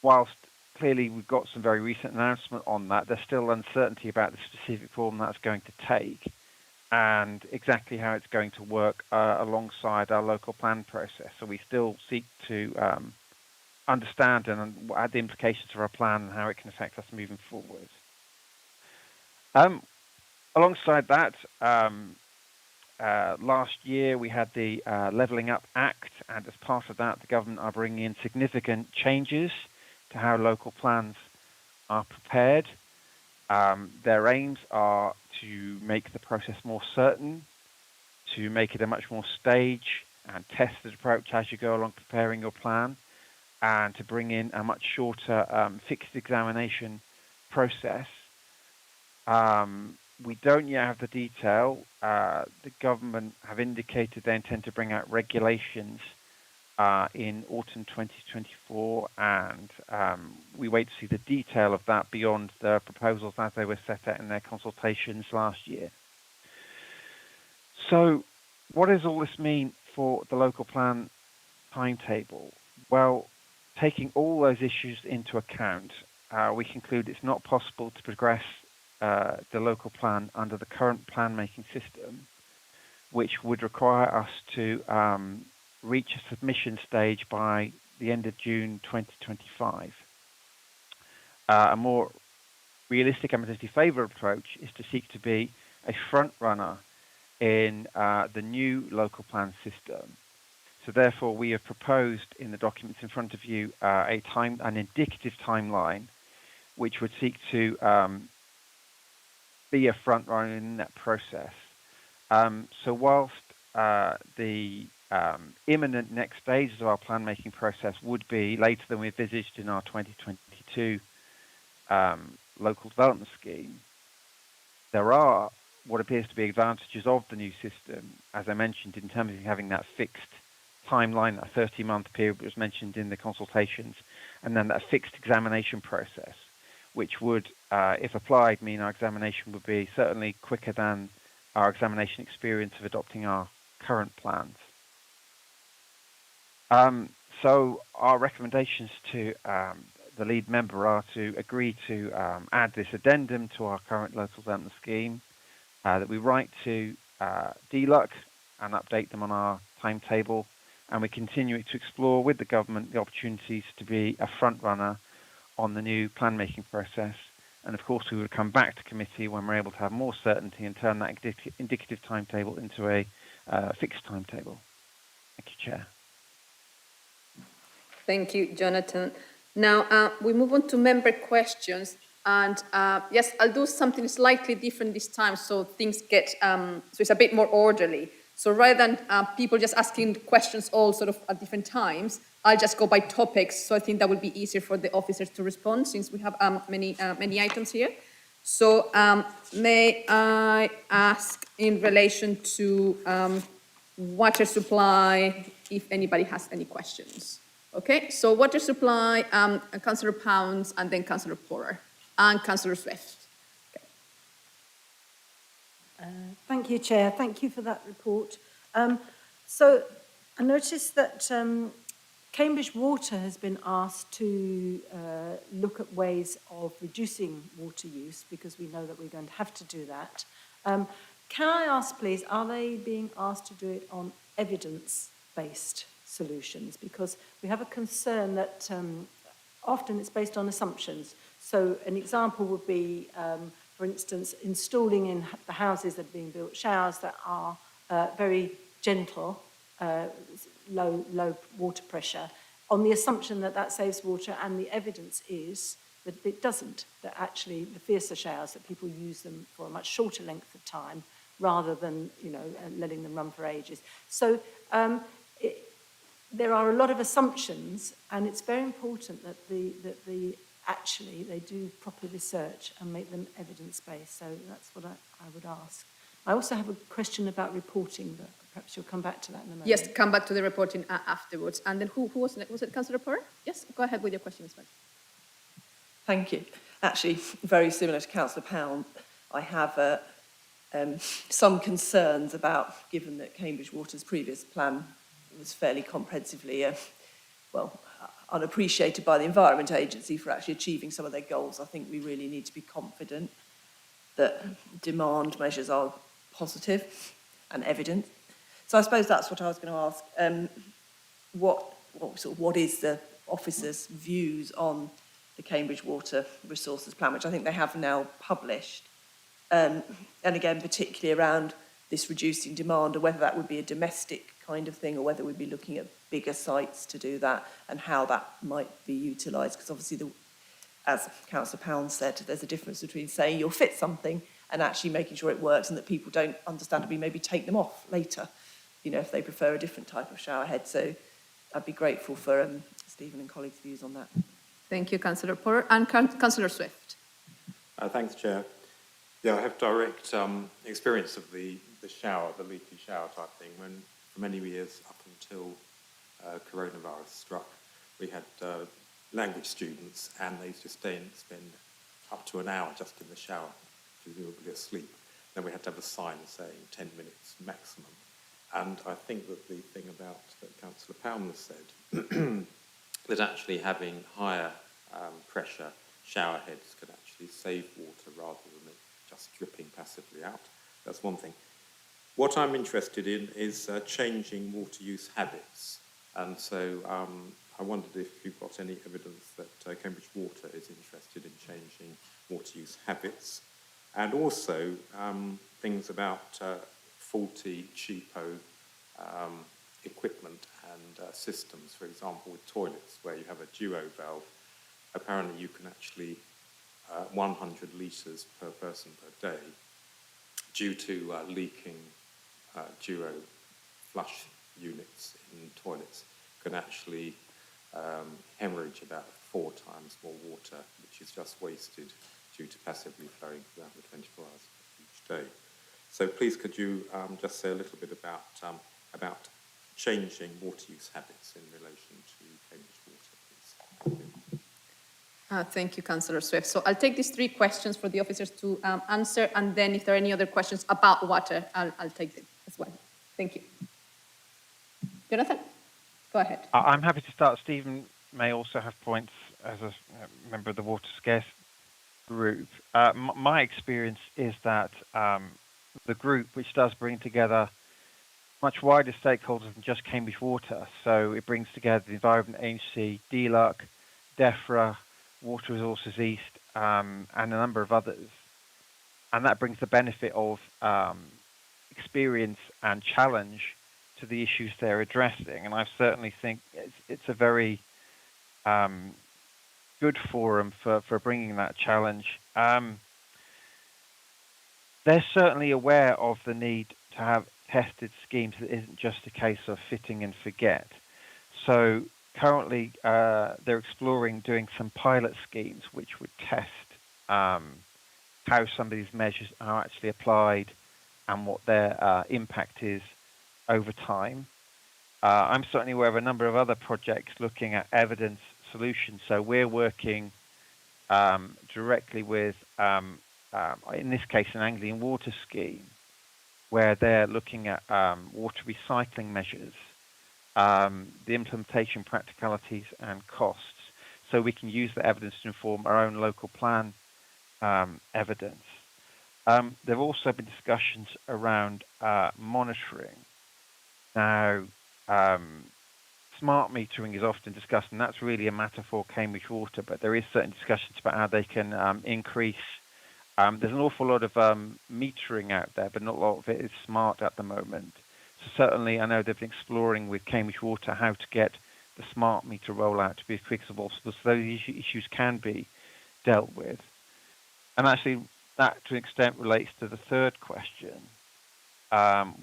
Speaker 10: Whilst clearly we've got some very recent announcement on that, there's still uncertainty about the specific form that's going to take and exactly how it's going to work alongside our local plan process. So we still seek to understand and add the implications of our plan and how it can affect us moving forward. Alongside that, last year we had the Levelling Up Act, and as part of that, the government are bringing in significant changes to how local plans are prepared. Their aims are to make the process more certain, to make it a much more staged and tested approach as you go along preparing your plan, and to bring in a much shorter fixed examination process. We don't yet have the detail. The government have indicated they intend to bring out regulations in autumn 2024, and we wait to see the detail of that beyond the proposals as they were set out in their consultations last year. So what does all this mean for the local plan timetable? Well, taking all those issues into account, we conclude it's not possible to progress the local plan under the current plan-making system, which would require us to reach a submission stage by the end of June 2025. A more realistic and potentially favourable approach is to seek to be a front runner in the new local plan system. So therefore, we have proposed in the documents in front of you an indicative timeline, which would seek to be a front runner in that process. So whilst the imminent next stages of our plan making process would be later than we envisaged in our 2022 local development scheme, there are what appears to be advantages of the new system, as I mentioned, in terms of having that fixed timeline, that 30-month period was mentioned in the consultations, and then that fixed examination process, which would, if applied, mean our examination would be certainly quicker than our examination experience of adopting our current plans. So our recommendations to the lead member are to agree to add this addendum to our current local development scheme, that we write to DLUC and update them on our timetable, and we continue to explore with the government the opportunities to be a front runner on the new plan making process. And of course, we would come back to committee when we're able to have more certainty and turn that indicative timetable into a fixed timetable. Thank you, Chair.
Speaker 2: Thank you, Jonathan. Now, we move on to member questions. And yes, I'll do something slightly different this time so things get, so it's a bit more orderly. So rather than people just asking questions all sort of at different times, I'll just go by topics. So I think that would be easier for the officers to respond since we have many items here. So may I ask in relation to water supply, if anybody has any questions? Okay, so water supply, Councillor Pounds, and then Councillor Porter, and Councillor Swift.
Speaker 11: Thank you, Chair. Thank you for that report. So I noticed that Cambridge Water has been asked to look at ways of reducing water use because we know that we're going to have to do that. Can I ask, please, are they being asked to do it on evidence-based solutions? Because we have a concern that often it's based on assumptions. So an example would be, for instance, installing in the houses that are being built showers that are very gentle, low water pressure, on the assumption that that saves water, and the evidence is that it doesn't, that actually the fiercer showers, that people use them for a much shorter length of time rather than, you know, letting them run for ages. So there are a lot of assumptions, and it's very important that actually they do proper research and make them evidence-based. So that's what I would ask. I also have a question about reporting, but perhaps you'll come back to that in a moment.
Speaker 2: Yes, come back to the reporting afterwards. And then who was it? Was it Councillor Porter? Yes, go ahead with your question as well.
Speaker 12: Thank you. Actually, very similar to Councillor Pound, I have some concerns about, given that Cambridge Water's previous plan was fairly comprehensively, unappreciated by the Environment Agency for actually achieving some of their goals. I think we really need to be confident that demand measures are positive and evident. So I suppose that's what I was going to ask. What is the officers' views on the Cambridge Water Resources Plan, which I think they have now published, and again, particularly around this reducing demand, or whether that would be a domestic kind of thing, or whether we'd be looking at bigger sites to do that, and how that might be utilised. Because obviously, as Councillor Pound said, there's a difference between saying you'll fit something and actually making sure it works, and that people don't understandably maybe take them off later, you know, if they prefer a different type of shower head. So I'd be grateful for Stephen and colleagues' views on that.
Speaker 2: Thank you, Councillor Porter. And Councillor Swift.
Speaker 13: Thanks, Chair. Yeah, I have direct experience of the shower, the leaky shower type thing. When for many years up until coronavirus struck, we had language students, and they used to spend up to an hour just in the shower, presumably asleep. Then we had to have a sign saying 10 minutes maximum. And I think that the thing about that Councillor Pound said, that actually having higher pressure shower heads can actually save water rather than it just dripping passively out. That's one thing. What I'm interested in is changing water use habits. And so I wondered if you've got any evidence that Cambridge Water is interested in changing water use habits. And also things about faulty, cheapo equipment and systems. For example, with toilets, where you have a duo valve, apparently you can actually 100 litres per person per day, due to leaking duo flush units in toilets, can actually hemorrhage about 4 times more water, which is just wasted due to passively flowing throughout the 24 hours of each day. So please could you just say a little bit about changing water use habits in relation to Cambridge Water, please?
Speaker 2: Thank you, Councillor Swift. So I'll take these 3 questions for the officers to answer, and then if there are any other questions about water, I'll take them as well. Thank you. Jonathan, go ahead.
Speaker 10: I'm happy to start. Stephen may also have points as a member of the water scarce group. My experience is that the group, which does bring together much wider stakeholders than just Cambridge Water, so it brings together the Environment Agency, DLUC, DEFRA, Water Resources East, and a number of others. And that brings the benefit of experience and challenge to the issues they're addressing. And I certainly think it's a very good forum for bringing that challenge. They're certainly aware of the need to have tested schemes that isn't just a case of fitting and forget. So currently they're exploring doing some pilot schemes which would test how some of these measures are actually applied and what their impact is over time. I'm certainly aware of a number of other projects looking at evidence solutions. So we're working directly with, in this case, an Anglian water scheme, where they're looking at water recycling measures, the implementation practicalities and costs, so we can use the evidence to inform our own local plan evidence. There have also been discussions around monitoring. Now, smart metering is often discussed, and that's really a matter for Cambridge Water, but there is certain discussions about how they can increase. There's an awful lot of metering out there, but not a lot of it is smart at the moment. So certainly I know they've been exploring with Cambridge Water how to get the smart meter rollout to be as quick as possible, so those issues can be dealt with. And actually that to an extent relates to the third question,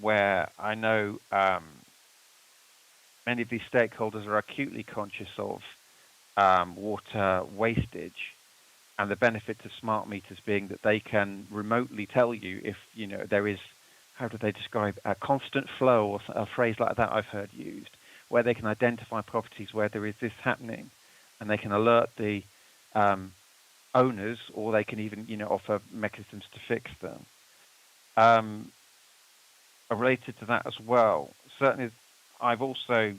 Speaker 10: where I know many of these stakeholders are acutely conscious of water wastage, and the benefit of smart meters being that they can remotely tell you if there is, how do they describe, a constant flow, or a phrase like that I've heard used, where they can identify properties where there is this happening, and they can alert the owners, or they can even offer mechanisms to fix them. Related to that as well, certainly I've also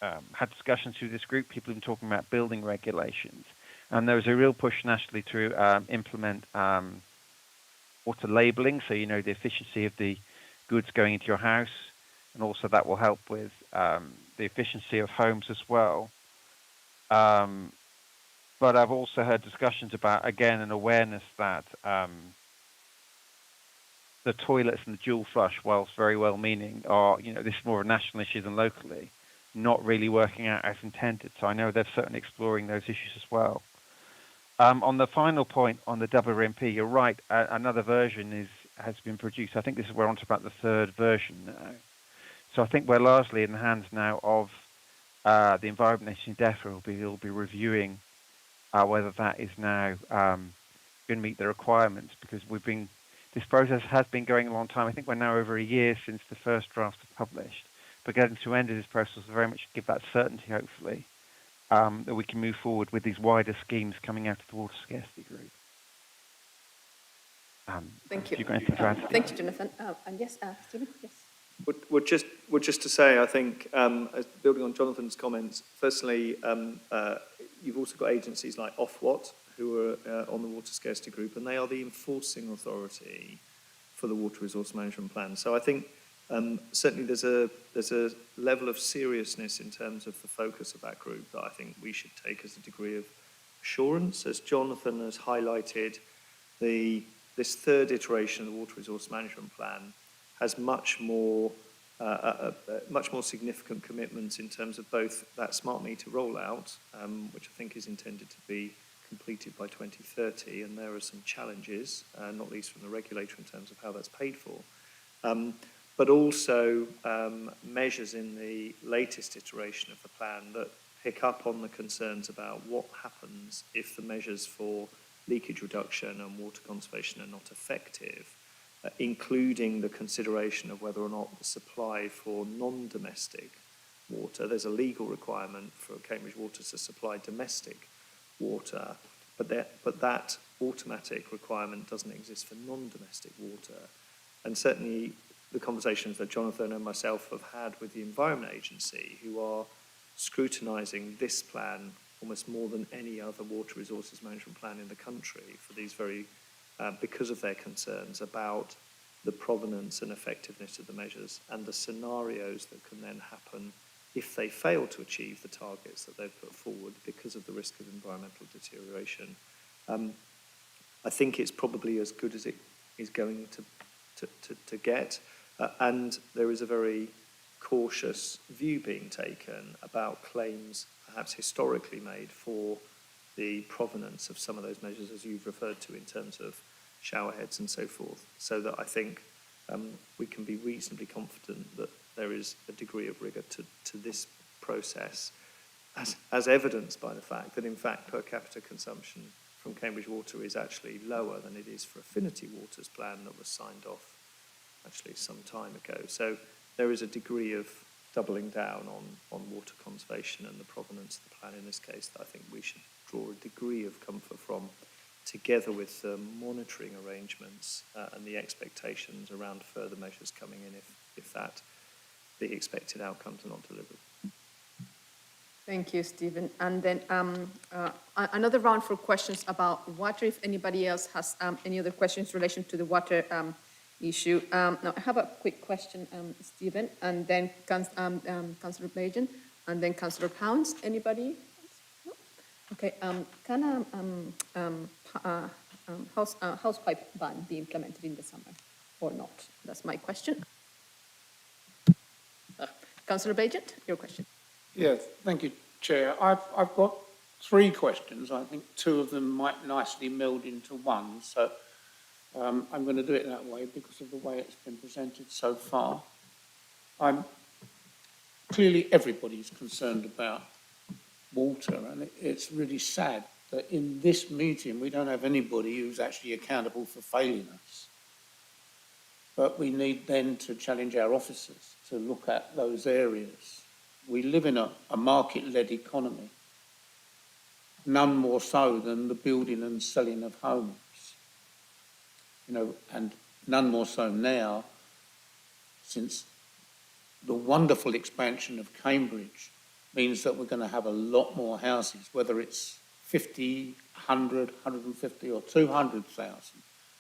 Speaker 10: had discussions through this group. People have been talking about building regulations, and there is a real push nationally to implement water labelling, so you know the efficiency of the goods going into your house, and also that will help with the efficiency of homes as well. But I've also heard discussions about, again, an awareness that the toilets and the dual flush, whilst very well-meaning, are, this is more of a national issue than locally, not really working out as intended. So I know they're certainly exploring those issues as well. On the final point on the WMP, you're right, another version has been produced. I think this is we're on to about the third version now. So I think we're largely in the hands now of the Environment Agency, DEFRA will be reviewing whether that is now going to meet the requirements, because this process has been going a long time. I think we're now over a year since the first draft was published. But getting to the end of this process will very much give that certainty, hopefully, that we can move forward with these wider schemes coming out of the water scarcity group.
Speaker 2: Thank you.
Speaker 10: Have you got anything to add?
Speaker 2: Thank you, Jonathan. And yes, Stephen, yes.
Speaker 3: Would just to say, I think, as building on Jonathan's comments, firstly, you've also got agencies like Ofwat, who are on the water scarcity group, and they are the enforcing authority for the water resource management plan. So I think certainly there's a level of seriousness in terms of the focus of that group that I think we should take as a degree of assurance. As Jonathan has highlighted, this third iteration of the water resource management plan has much more significant commitments in terms of both that smart meter rollout, which I think is intended to be completed by 2030, and there are some challenges, not least from the regulator in terms of how that's paid for, but also measures in the latest iteration of the plan that pick up on the concerns about what happens if the measures for leakage reduction and water conservation are not effective, including the consideration of whether or not the supply for non-domestic water, there's a legal requirement for Cambridge Water to supply domestic water, but that automatic requirement doesn't exist for non-domestic water. And certainly the conversations that Jonathan and myself have had with the Environment Agency, who are scrutinising this plan almost more than any other water resources management plan in the country for these because of their concerns about the provenance and effectiveness of the measures and the scenarios that can then happen if they fail to achieve the targets that they've put forward because of the risk of environmental deterioration. I think it's probably as good as it is going to get, and there is a very cautious view being taken about claims perhaps historically made for the provenance of some of those measures, as you've referred to, in terms of shower heads and so forth, so that I think we can be reasonably confident that there is a degree of rigour to this process, as evidenced by the fact that, in fact, per capita consumption from Cambridge Water is actually lower than it is for Affinity Water's plan that was signed off actually some time ago. So there is a degree of doubling down on water conservation and the provenance of the plan in this case that I think we should draw a degree of comfort from, together with the monitoring arrangements and the expectations around further measures coming in if the expected outcomes are not delivered.
Speaker 2: Thank you, Stephen. And then another round for questions about water, if anybody else has any other questions in relation to the water issue. Now, I have a quick question, Stephen, and then Councillor Blajan, and then Councillor Pounds. Anybody? No? Okay. Can house pipe ban be implemented in the summer or not? That's my question. Councillor Blajan, your question.
Speaker 14: Yes, thank you, Chair. I've got three questions. I think two of them might nicely meld into one. So I'm going to do it that way because of the way it's been presented so far. Clearly everybody's concerned about water, and it's really sad that in this meeting we don't have anybody who's actually accountable for failing us. But we need then to challenge our officers to look at those areas. We live in a market-led economy, none more so than the building and selling of homes. You know, and none more so now, since the wonderful expansion of Cambridge means that we're going to have a lot more houses, whether it's 50, 100, 150 or 200,000.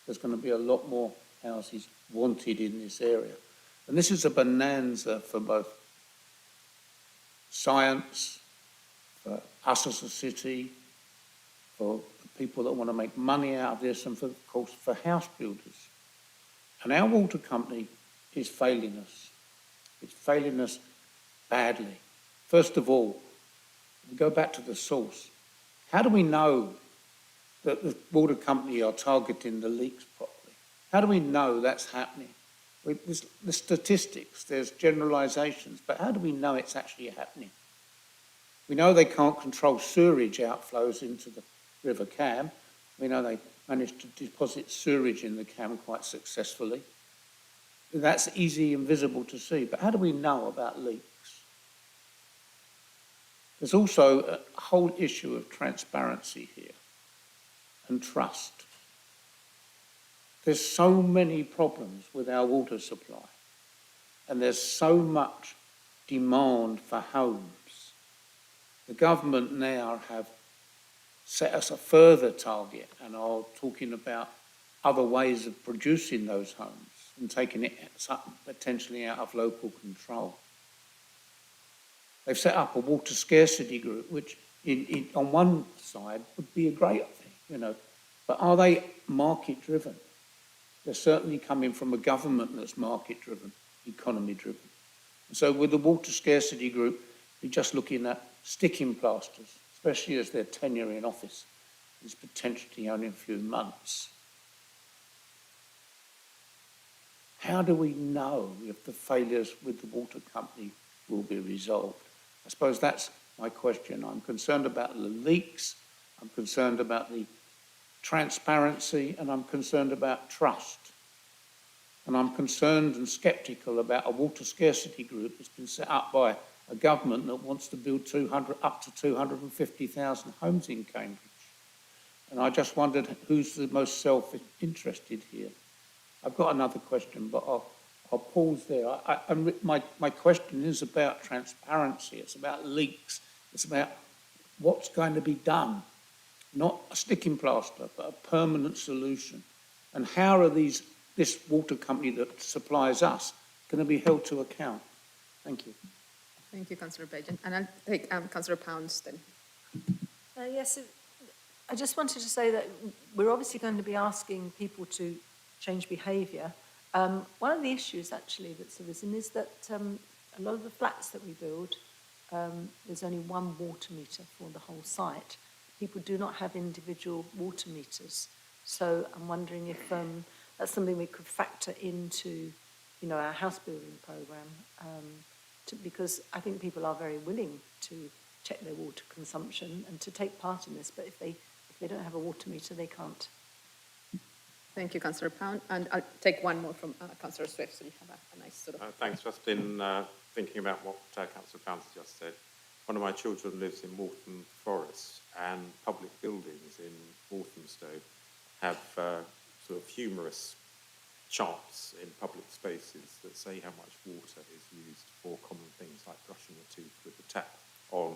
Speaker 14: There's going to be a lot more houses wanted in this area. And this is a bonanza for both science, for us as a city, for people that want to make money out of this, and, of course, for house builders. And our water company is failing us. It's failing us badly. First of all, we go back to the source. How do we know that the water company are targeting the leaks properly? How do we know that's happening? There's the statistics, there's generalisations, but how do we know it's actually happening? We know they can't control sewerage outflows into the River Cam. We know they managed to deposit sewerage in the Cam quite successfully. That's easy and visible to see, but how do we know about leaks? There's also a whole issue of transparency here and trust. There's so many problems with our water supply, and there's so much demand for homes. The government now have set us a further target and are talking about other ways of producing those homes and taking it potentially out of local control. They've set up a water scarcity group, which on one side would be a great thing, you know, but are they market driven? They're certainly coming from a government that's market driven, economy driven. And so with the water scarcity group, you're just looking at sticking plasters, especially as their tenure in office is potentially only a few months. How do we know if the failures with the water company will be resolved? I suppose that's my question. I'm concerned about the leaks, I'm concerned about the transparency, and I'm concerned about trust. And I'm concerned and sceptical about a water scarcity group that's been set up by a government that wants to build up to 250,000 homes in Cambridge. And I just wondered who's the most self-interested here. I've got another question, but I'll pause there. My question is about transparency. It's about leaks. It's about what's going to be done. Not a sticking plaster, but a permanent solution. And how are this water company that supplies us going to be held to account? Thank you.
Speaker 2: Thank you, Councillor Page. And I'll take Councillor Pounds then.
Speaker 11: Yes, I just wanted to say that we're obviously going to be asking people to change behaviour. One of the issues actually that's arisen is that a lot of the flats that we build, there's only one water meter for the whole site. People do not have individual water meters. So I'm wondering if that's something we could factor into, you know, our house building programme, because I think people are very willing to check their water consumption and to take part in this, but if they don't have a water meter, they can't.
Speaker 2: Thank you, Councillor Pound. And I'll take one more from Councillor Swift, so you have a nice sort of...
Speaker 13: Thanks. Just in thinking about what Councillor Pounds has just said, one of my children lives in Waltham Forest, and public buildings in Walthamstow have sort of humorous charts in public spaces that say how much water is used for common things like brushing your teeth with the tap on,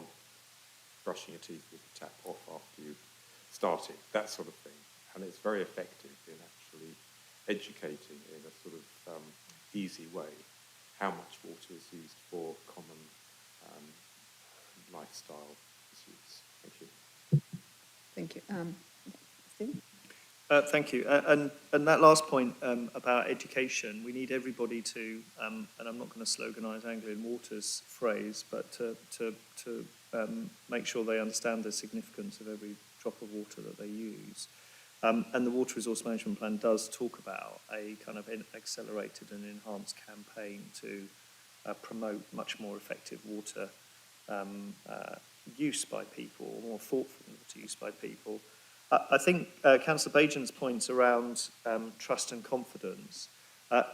Speaker 13: brushing your teeth with the tap off after you've started, that sort of thing. And it's very effective in actually educating in a sort of easy way how much water is used for common lifestyle pursuits. Thank you.
Speaker 2: Thank you. Stephen?
Speaker 3: Thank you. And that last point about education, we need everybody to, and I'm not going to sloganise Anglian Water's phrase, but to make sure they understand the significance of every drop of water that they use. And the Water Resource Management Plan does talk about a kind of accelerated and enhanced campaign to promote much more effective water use by people, or more thoughtful water use by people. I think Councillor Bajan's points around trust and confidence,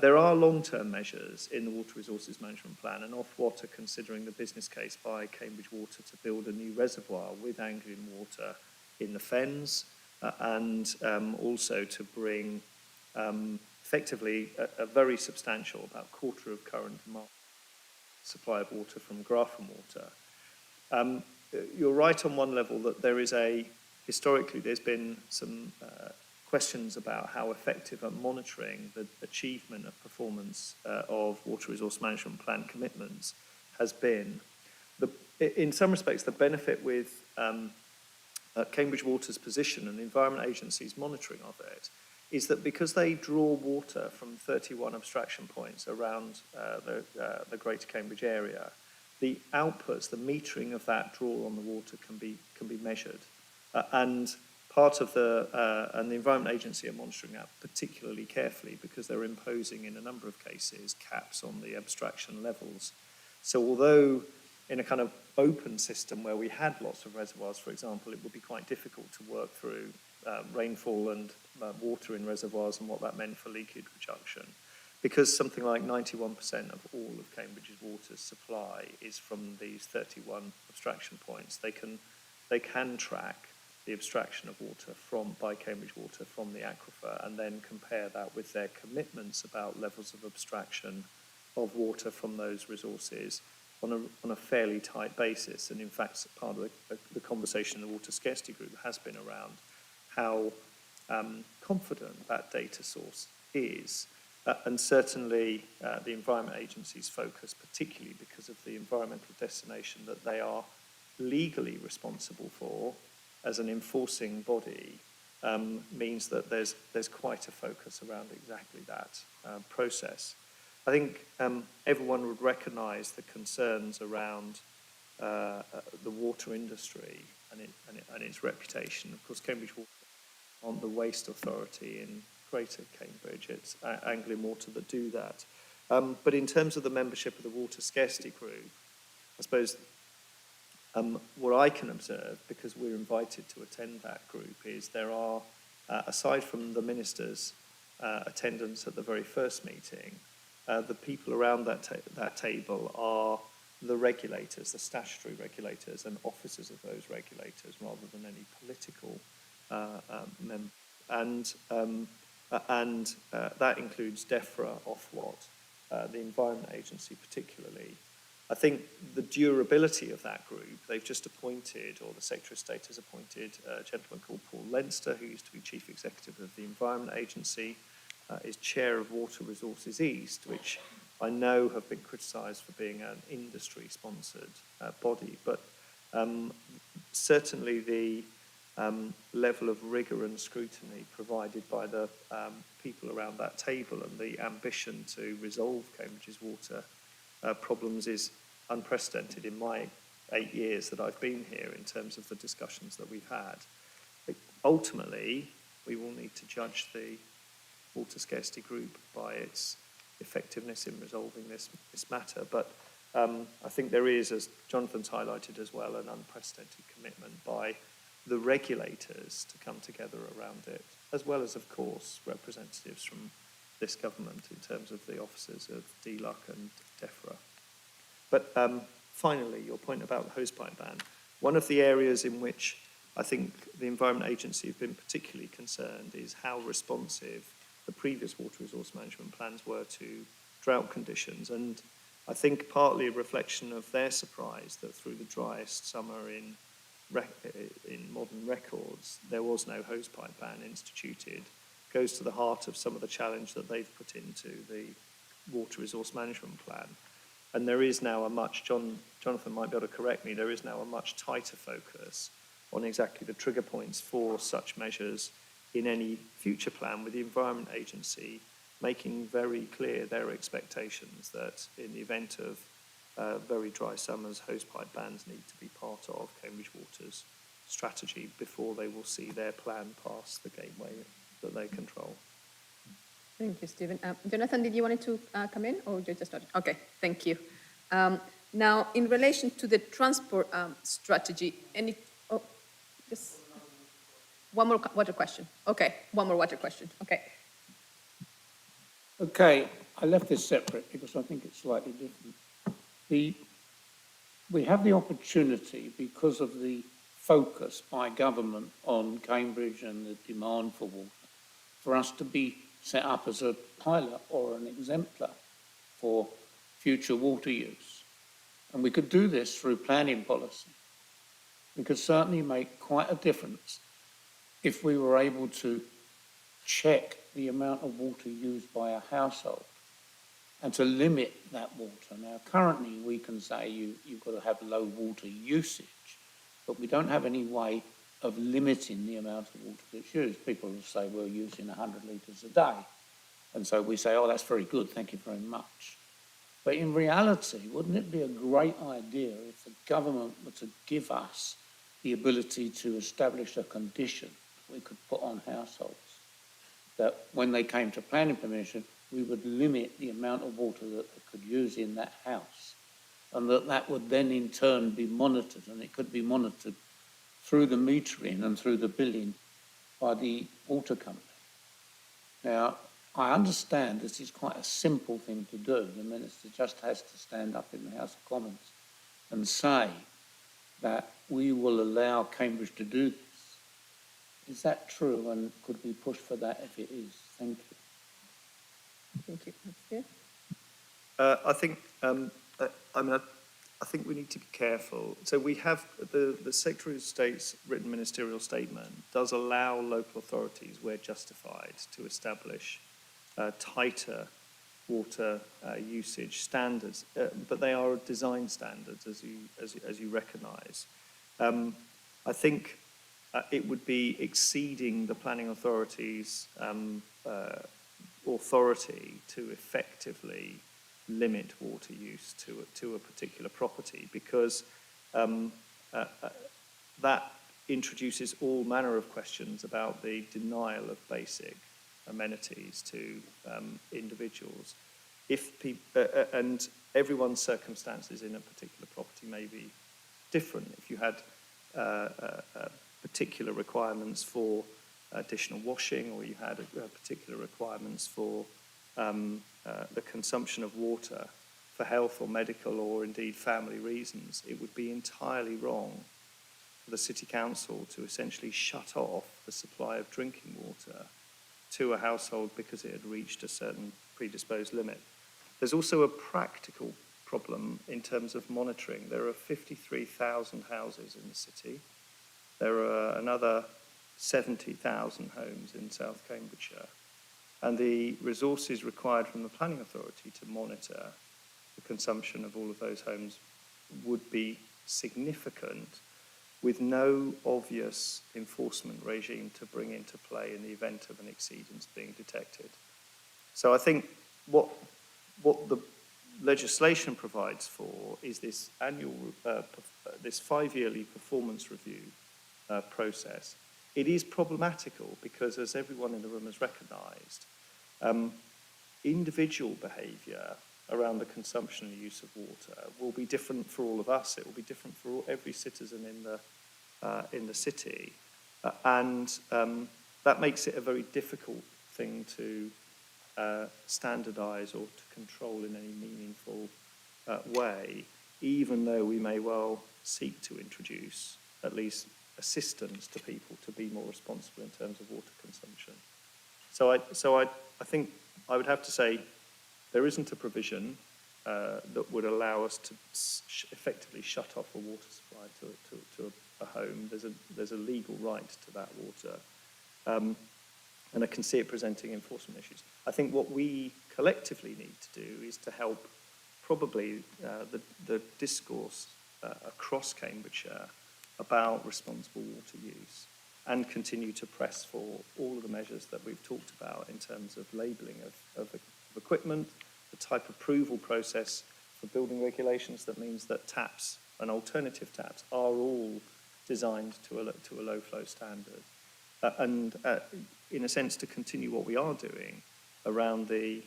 Speaker 3: there are long-term measures in the Water Resources Management Plan, and Ofwat are considering the business case by Cambridge Water to build a new reservoir with Anglian water in the Fens, and also to bring effectively a very substantial, about a quarter of current supply of water from Grafham Water. You're right on one level that there is historically there's been some questions about how effective at monitoring the achievement of performance of Water Resource Management Plan commitments has been. In some respects, the benefit with Cambridge Water's position and the Environment Agency's monitoring of it is that because they draw water from 31 abstraction points around the Greater Cambridge area, the outputs, the metering of that draw on the water can be measured. And part of and the Environment Agency are monitoring that particularly carefully because they're imposing in a number of cases caps on the abstraction levels. So although in a kind of open system where we had lots of reservoirs, for example, it would be quite difficult to work through rainfall and water in reservoirs and what that meant for leakage reduction. Because something like 91% of all of Cambridge's water supply is from these 31 abstraction points, they can track the abstraction of water by Cambridge Water from the aquifer and then compare that with their commitments about levels of abstraction of water from those resources on a fairly tight basis. And in fact, part of the conversation in the Water Scarcity Group has been around how confident that data source is. And certainly the Environment Agency's focus, particularly because of the environmental destination that they are legally responsible for as an enforcing body, means that there's quite a focus around exactly that process. I think everyone would recognise the concerns around the water industry and its reputation. Of course, Cambridge Water aren't the waste authority in Greater Cambridge. It's Anglian Water that do that. But in terms of the membership of the Water Scarcity Group, I suppose what I can observe, because we're invited to attend that group, is there are, aside from the ministers' attendance at the very first meeting, the people around that table are the regulators, the statutory regulators and officers of those regulators, rather than any political members. And that includes DEFRA, Ofwat, the Environment Agency particularly. I think the durability of that group, they've just appointed, or the Secretary of State has appointed, a gentleman called Paul Leinster, who used to be Chief Executive of the Environment Agency, is Chair of Water Resources East, which I know have been criticised for being an industry-sponsored body, but certainly the level of rigour and scrutiny provided by the people around that table and the ambition to resolve Cambridge's water problems is unprecedented in my 8 years that I've been here in terms of the discussions that we've had. But ultimately, we will need to judge the water scarcity group by its effectiveness in resolving this matter. But I think there is, as Jonathan's highlighted as well, an unprecedented commitment by the regulators to come together around it, as well as, of course, representatives from this government in terms of the officers of DLUC and DEFRA. But finally, your point about the hosepipe ban. One of the areas in which I think the Environment Agency have been particularly concerned is how responsive the previous water resource management plans were to drought conditions. And I think partly a reflection of their surprise that through the driest summer in modern records, there was no hosepipe ban instituted, goes to the heart of some of the challenge that they've put into the water resource management plan. And there is now a much, Jonathan might be able to correct me, there is now a much tighter focus on exactly the trigger points for such measures in any future plan, with the Environment Agency making very clear their expectations that in the event of very dry summers, hosepipe bans need to be part of Cambridge Water's strategy before they will see their plan pass the gateway that they control.
Speaker 2: Thank you, Stephen. Jonathan, did you want to come in, or you just started? Okay, thank you. Now, in relation to the transport strategy, just one more water question. Okay, one more water question. Okay.
Speaker 14: Okay, I left this separate because I think it's slightly different. We have the opportunity, because of the focus by government on Cambridge and the demand for water, for us to be set up as a pilot or an exemplar for future water use. And we could do this through planning policy. We could certainly make quite a difference if we were able to check the amount of water used by a household and to limit that water. Now, currently we can say you've got to have low water usage, but we don't have any way of limiting the amount of water that's used. People will say we're using 100 litres a day. And so we say, oh, that's very good, thank you very much. But in reality, wouldn't it be a great idea if the government were to give us the ability to establish a condition we could put on households, that when they came to planning permission, we would limit the amount of water that they could use in that house, and that would then in turn be monitored, and it could be monitored through the metering and through the billing by the water company. Now, I understand this is quite a simple thing to do. The Minister just has to stand up in the House of Commons and say that we will allow Cambridge to do this. Is that true, and could we push for that if it is? Thank you.
Speaker 2: Thank you. That's good.
Speaker 3: I think, I think we need to be careful. So we have the Secretary of State's written ministerial statement does allow local authorities, where justified, to establish tighter water usage standards, but they are design standards, as you recognise. I think it would be exceeding the planning authority's authority to effectively limit water use to a particular property, because that introduces all manner of questions about the denial of basic amenities to individuals. And everyone's circumstances in a particular property may be different. If you had particular requirements for additional washing, or you had particular requirements for the consumption of water for health or medical or indeed family reasons, it would be entirely wrong for the City Council to essentially shut off the supply of drinking water to a household because it had reached a certain predisposed limit. There's also a practical problem in terms of monitoring. There are 53,000 houses in the city. There are another 70,000 homes in South Cambridgeshire. And the resources required from the planning authority to monitor the consumption of all of those homes would be significant, with no obvious enforcement regime to bring into play in the event of an exceedance being detected. So I think what the legislation provides for is this annual, this 5-yearly performance review process. It is problematical because, as everyone in the room has recognised, individual behaviour around the consumption and use of water will be different for all of us. It will be different for every citizen in the city, and that makes it a very difficult thing to standardise or to control in any meaningful way, even though we may well seek to introduce at least assistance to people to be more responsible in terms of water consumption. So I think I would have to say there isn't a provision that would allow us to effectively shut off a water supply to a home. There's a legal right to that water, and I can see it presenting enforcement issues. I think what we collectively need to do is to help probably the discourse across Cambridgeshire about responsible water use, and continue to press for all of the measures that we've talked about in terms of labelling of equipment, the type approval process for building regulations that means that taps and alternative taps are all designed to a low flow standard. And in a sense, to continue what we are doing around the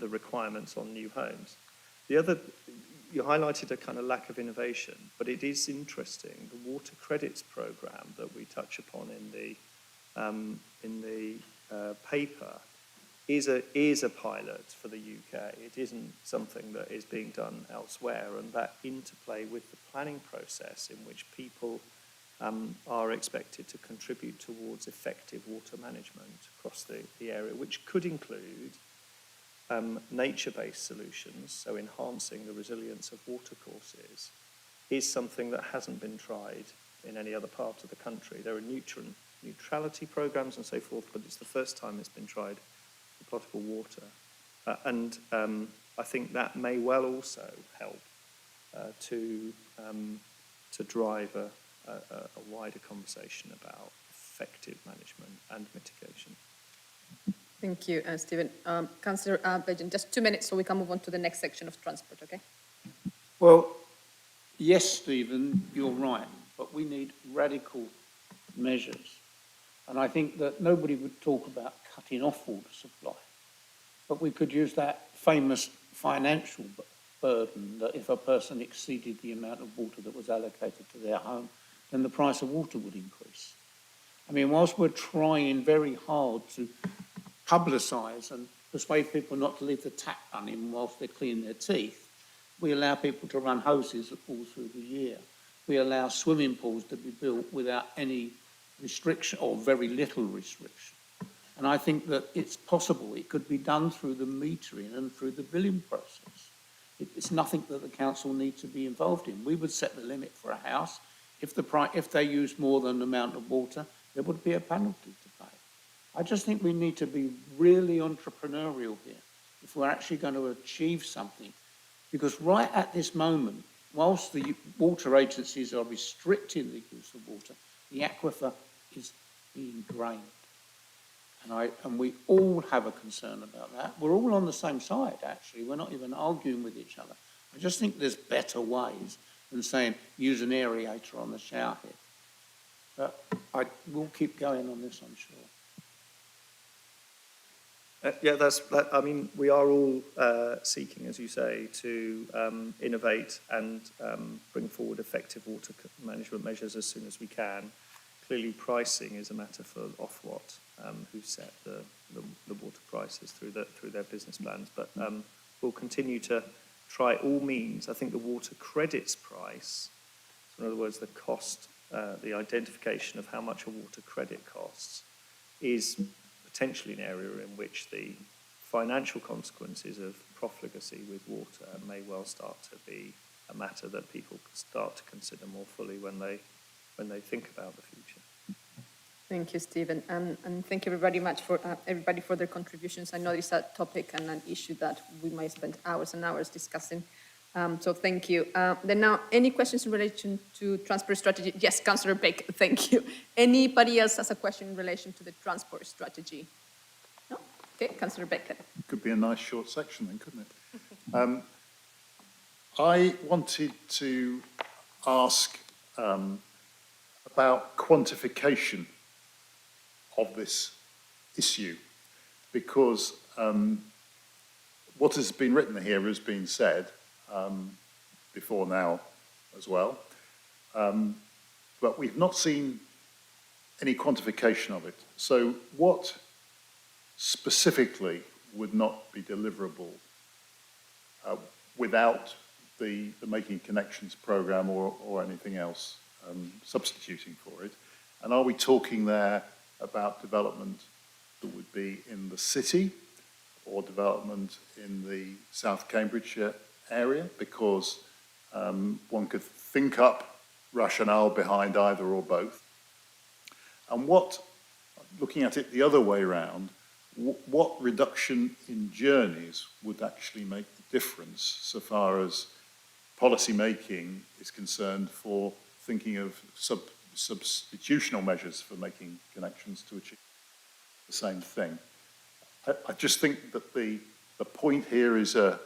Speaker 3: requirements on new homes. The other, you highlighted a kind of lack of innovation, but it is interesting. The water credits program that we touch upon in the paper is a pilot for the UK. It isn't something that is being done elsewhere, and that interplay with the planning process in which people are expected to contribute towards effective water management across the area, which could include nature-based solutions, so enhancing the resilience of watercourses, is something that hasn't been tried in any other part of the country. There are neutrality programs and so forth, but it's the first time it's been tried for potable water. And I think that may well also help to drive a wider conversation about effective management and mitigation.
Speaker 2: Thank you, Stephen. Councillor Begin, just 2 minutes so we can move on to the next section of transport, okay?
Speaker 14: Well, yes, Stephen, you're right, but we need radical measures. And I think that nobody would talk about cutting off water supply, but we could use that famous financial burden that if a person exceeded the amount of water that was allocated to their home, then the price of water would increase. I mean, whilst we're trying very hard to publicise and persuade people not to leave the tap running whilst they're cleaning their teeth, we allow people to run hoses all through the year. We allow swimming pools to be built without any restriction or very little restriction. And I think that it's possible it could be done through the metering and through the billing process. It's nothing that the council needs to be involved in. We would set the limit for a house. If they use more than the amount of water, there would be a penalty to pay. I just think we need to be really entrepreneurial here if we're actually going to achieve something. Because right at this moment, whilst the water agencies are restricting the use of water, the aquifer is being drained. And we all have a concern about that. We're all on the same side, actually. We're not even arguing with each other. I just think there's better ways than saying use an aerator on the shower head. But I will keep going on this, I'm sure.
Speaker 3: I mean, we are all seeking, as you say, to innovate and bring forward effective water management measures as soon as we can. Clearly, pricing is a matter for Ofwat, who set the water prices through their business plans. But we'll continue to try all means. I think the water credits price, so in other words, the cost, the identification of how much a water credit costs, is potentially an area in which the financial consequences of profligacy with water may well start to be a matter that people start to consider more fully when they think about the future.
Speaker 2: Thank you, Stephen, and thank you everybody much for everybody for their contributions. I know it's a topic and an issue that we might spend hours and hours discussing. So thank you. Then now, any questions in relation to transport strategy? Yes, Councillor Beck, thank you. Anybody else has a question in relation to the transport strategy? No? Okay, Councillor Beck.
Speaker 15: Could be a nice short section then, couldn't it? I wanted to ask about quantification of this issue, because what has been written here has been said before now as well, but we've not seen any quantification of it. So what specifically would not be deliverable without the Making Connections programme or anything else substituting for it? And are we talking there about development that would be in the city or development in the South Cambridgeshire area? Because one could think up rationale behind either or both. And looking at it the other way round, what reduction in journeys would actually make the difference so far as policy making is concerned for thinking of substitutional measures for making connections to achieve the same thing? I just think that the point here is a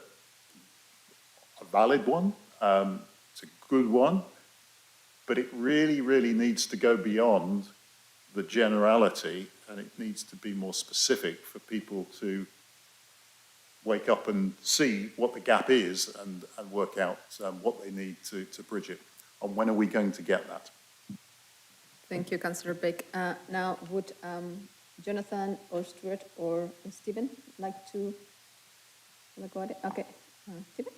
Speaker 15: valid one, it's a good one, but it really, really needs to go beyond the generality, and it needs to be more specific for people to wake up and see what the gap is and work out what they need to bridge it. And when are we going to get that?
Speaker 2: Thank you, Councillor Beck. Now, would Jonathan or Stuart or Stephen like to go at it? Okay, Stephen?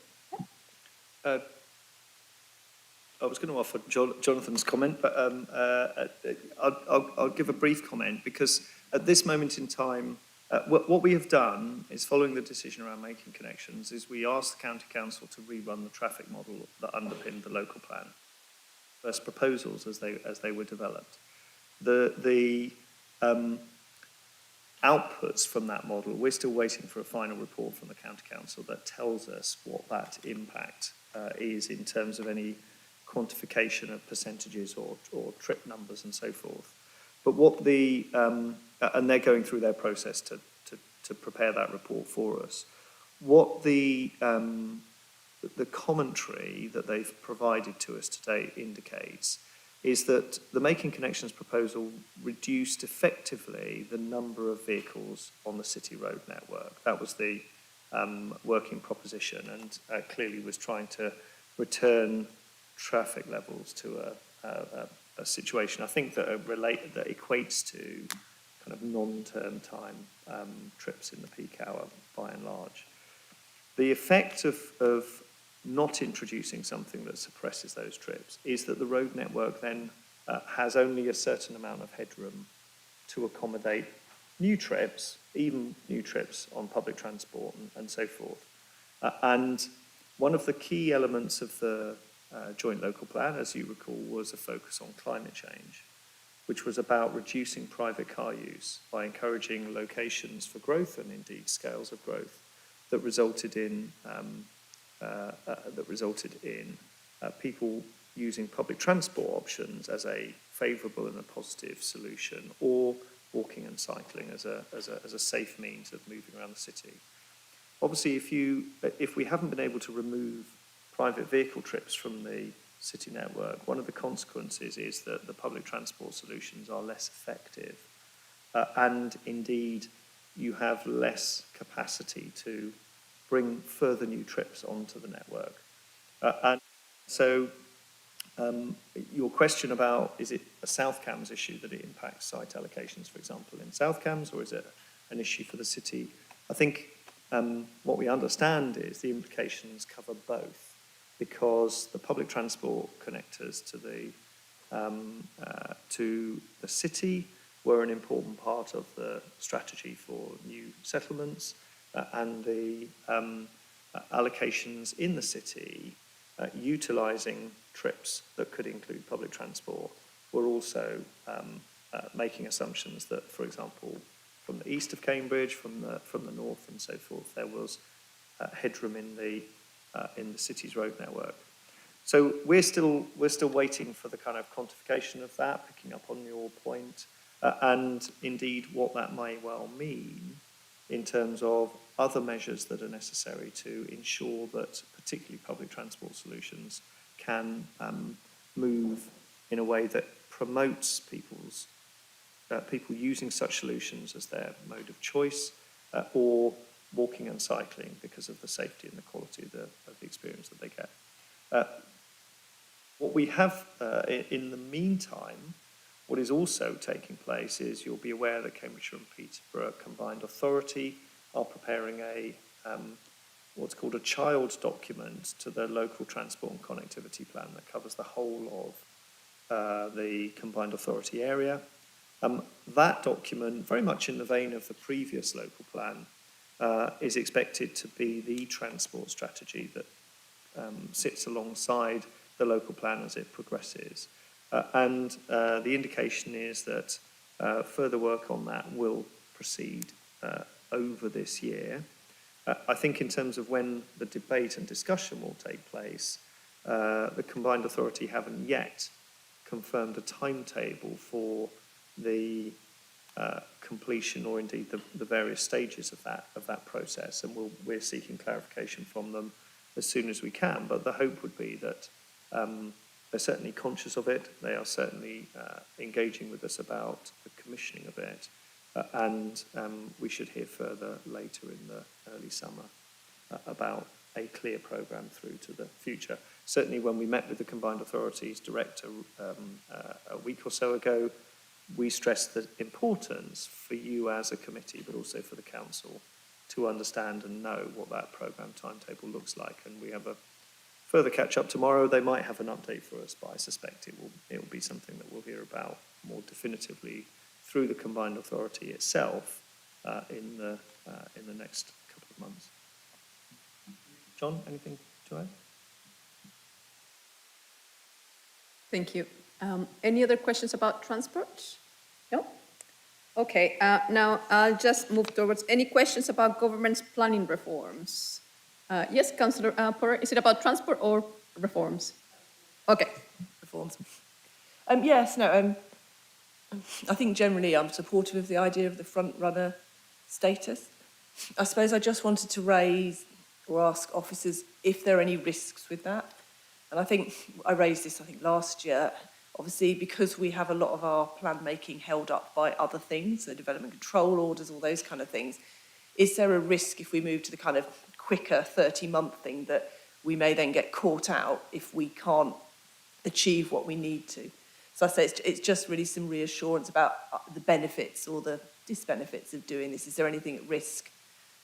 Speaker 3: I was going to offer Jonathan's comment, but I'll give a brief comment, because at this moment in time, what we have done is, following the decision around Making Connections, is we asked the County Council to rerun the traffic model that underpinned the local plan. First proposals as they were developed. The outputs from that model, we're still waiting for a final report from the County Council that tells us what that impact is in terms of any quantification of percentages or trip numbers and so forth. But what and they're going through their process to prepare that report for us. What the commentary that they've provided to us today indicates is that the Making Connections proposal reduced effectively the number of vehicles on the city road network. That was the working proposition, and clearly was trying to return traffic levels to a situation, I think, that equates to kind of non-term time trips in the peak hour by and large. The effect of not introducing something that suppresses those trips is that the road network then has only a certain amount of headroom to accommodate new trips, even new trips on public transport and so forth. And one of the key elements of the joint local plan, as you recall, was a focus on climate change, which was about reducing private car use by encouraging locations for growth and indeed scales of growth that resulted in people using public transport options as a favourable and a positive solution, or walking and cycling as a safe means of moving around the city. Obviously, if we haven't been able to remove private vehicle trips from the city network, one of the consequences is that the public transport solutions are less effective, and indeed you have less capacity to bring further new trips onto the network. And so your question about, is it a South Cams issue that it impacts site allocations, for example, in South Cams, or is it an issue for the city? I think what we understand is the implications cover both, because the public transport connectors to the city were an important part of the strategy for new settlements, and the allocations in the city utilising trips that could include public transport were also making assumptions that, for example, from the east of Cambridge, from the north and so forth, there was headroom in the city's road network. So we're still waiting for the kind of quantification of that, picking up on your point, and indeed what that may well mean in terms of other measures that are necessary to ensure that particularly public transport solutions can move in a way that promotes people using such solutions as their mode of choice, or walking and cycling because of the safety and the quality of the experience that they get. What we have in the meantime, what is also taking place is you'll be aware that Cambridgeshire and Peterborough Combined Authority are preparing what's called a child document to the local transport and connectivity plan that covers the whole of the Combined Authority area. That document, very much in the vein of the previous local plan, is expected to be the transport strategy that sits alongside the local plan as it progresses. And the indication is that further work on that will proceed over this year. I think in terms of when the debate and discussion will take place, the Combined Authority haven't yet confirmed a timetable for the completion or indeed the various stages of that process, and we're seeking clarification from them as soon as we can. But the hope would be that they're certainly conscious of it, they are certainly engaging with us about the commissioning of it, and we should hear further later in the early summer about a clear programme through to the future. Certainly when we met with the Combined Authorities Director a week or so ago, we stressed the importance for you as a committee, but also for the council, to understand and know what that programme timetable looks like. And we have a further catch-up tomorrow. They might have an update for us, but I suspect it will be something that we'll hear about more definitively through the Combined Authority itself in the next couple of months. John, anything to add?
Speaker 2: Thank you. Any other questions about transport? No? Okay, now I'll just move towards any questions about government's planning reforms. Yes, Councillor Porter, is it about transport or reforms? Okay.
Speaker 12: Reforms. Yes, no, I think generally I'm supportive of the idea of the front-runner status. I suppose I just wanted to raise or ask officers if there are any risks with that. And I think I raised this, last year. Obviously, because we have a lot of our plan making held up by other things, so development control orders, all those kind of things, is there a risk if we move to the kind of quicker 30-month thing that we may then get caught out if we can't achieve what we need to? So I say it's just really some reassurance about the benefits or the disbenefits of doing this. Is there anything at risk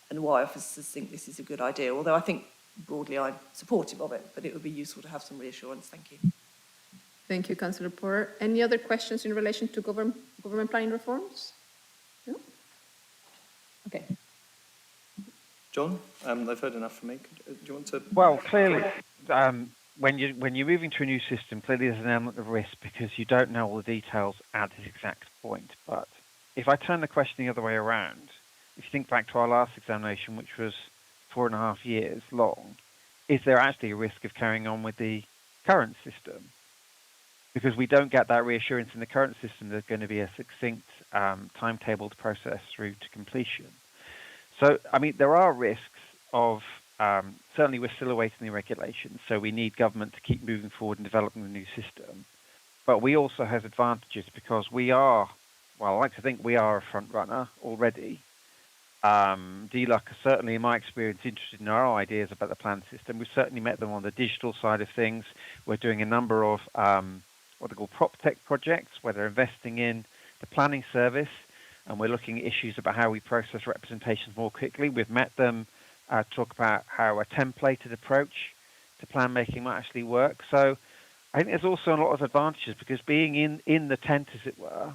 Speaker 12: and why officers think this is a good idea? Although I think broadly I'm supportive of it, but it would be useful to have some reassurance. Thank you.
Speaker 2: Thank you, Councillor Porter. Any other questions in relation to government planning reforms? No? Okay.
Speaker 3: John, they've heard enough from me. Do you want to?
Speaker 10: Well, clearly, when you're moving to a new system, clearly there's an element of risk because you don't know all the details at this exact point. But if I turn the question the other way around, if you think back to our last examination, which was 4.5 years long, is there actually a risk of carrying on with the current system? Because we don't get that reassurance in the current system there's going to be a succinct timetabled process through to completion. So, I mean, there are risks of, certainly we're still awaiting the regulations, so we need government to keep moving forward and developing the new system. But we also have advantages because we are, well, I like to think we are a front runner already. DLUC is certainly, in my experience, interested in our ideas about the plan system. We've certainly met them on the digital side of things. We're doing a number of what they call prop tech projects, where they're investing in the planning service, and we're looking at issues about how we process representations more quickly. We've met them to talk about how a templated approach to plan making might actually work. So I think there's also a lot of advantages because being in the tent, as it were,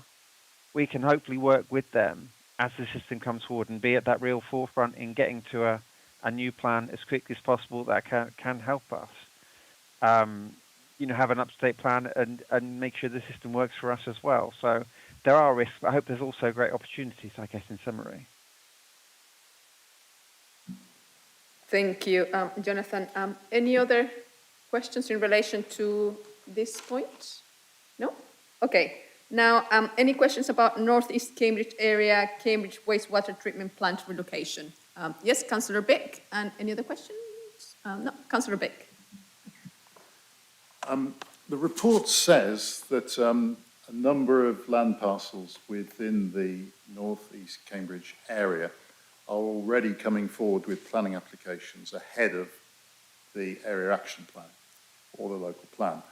Speaker 10: we can hopefully work with them as the system comes forward and be at that real forefront in getting to a new plan as quickly as possible that can help us. Have an up-to-date plan and make sure the system works for us as well. So there are risks, but I hope there's also great opportunities, I guess, in summary.
Speaker 2: Thank you, Jonathan. Any other questions in relation to this point? No? Okay. Now, any questions about Northeast Cambridge area, Cambridge wastewater treatment plant relocation? Yes, Councillor Beck. And any other questions? No, Councillor Beck.
Speaker 15: The report says that a number of land parcels within the North East Cambridge area are already coming forward with planning applications ahead of the area action plan or the local plan.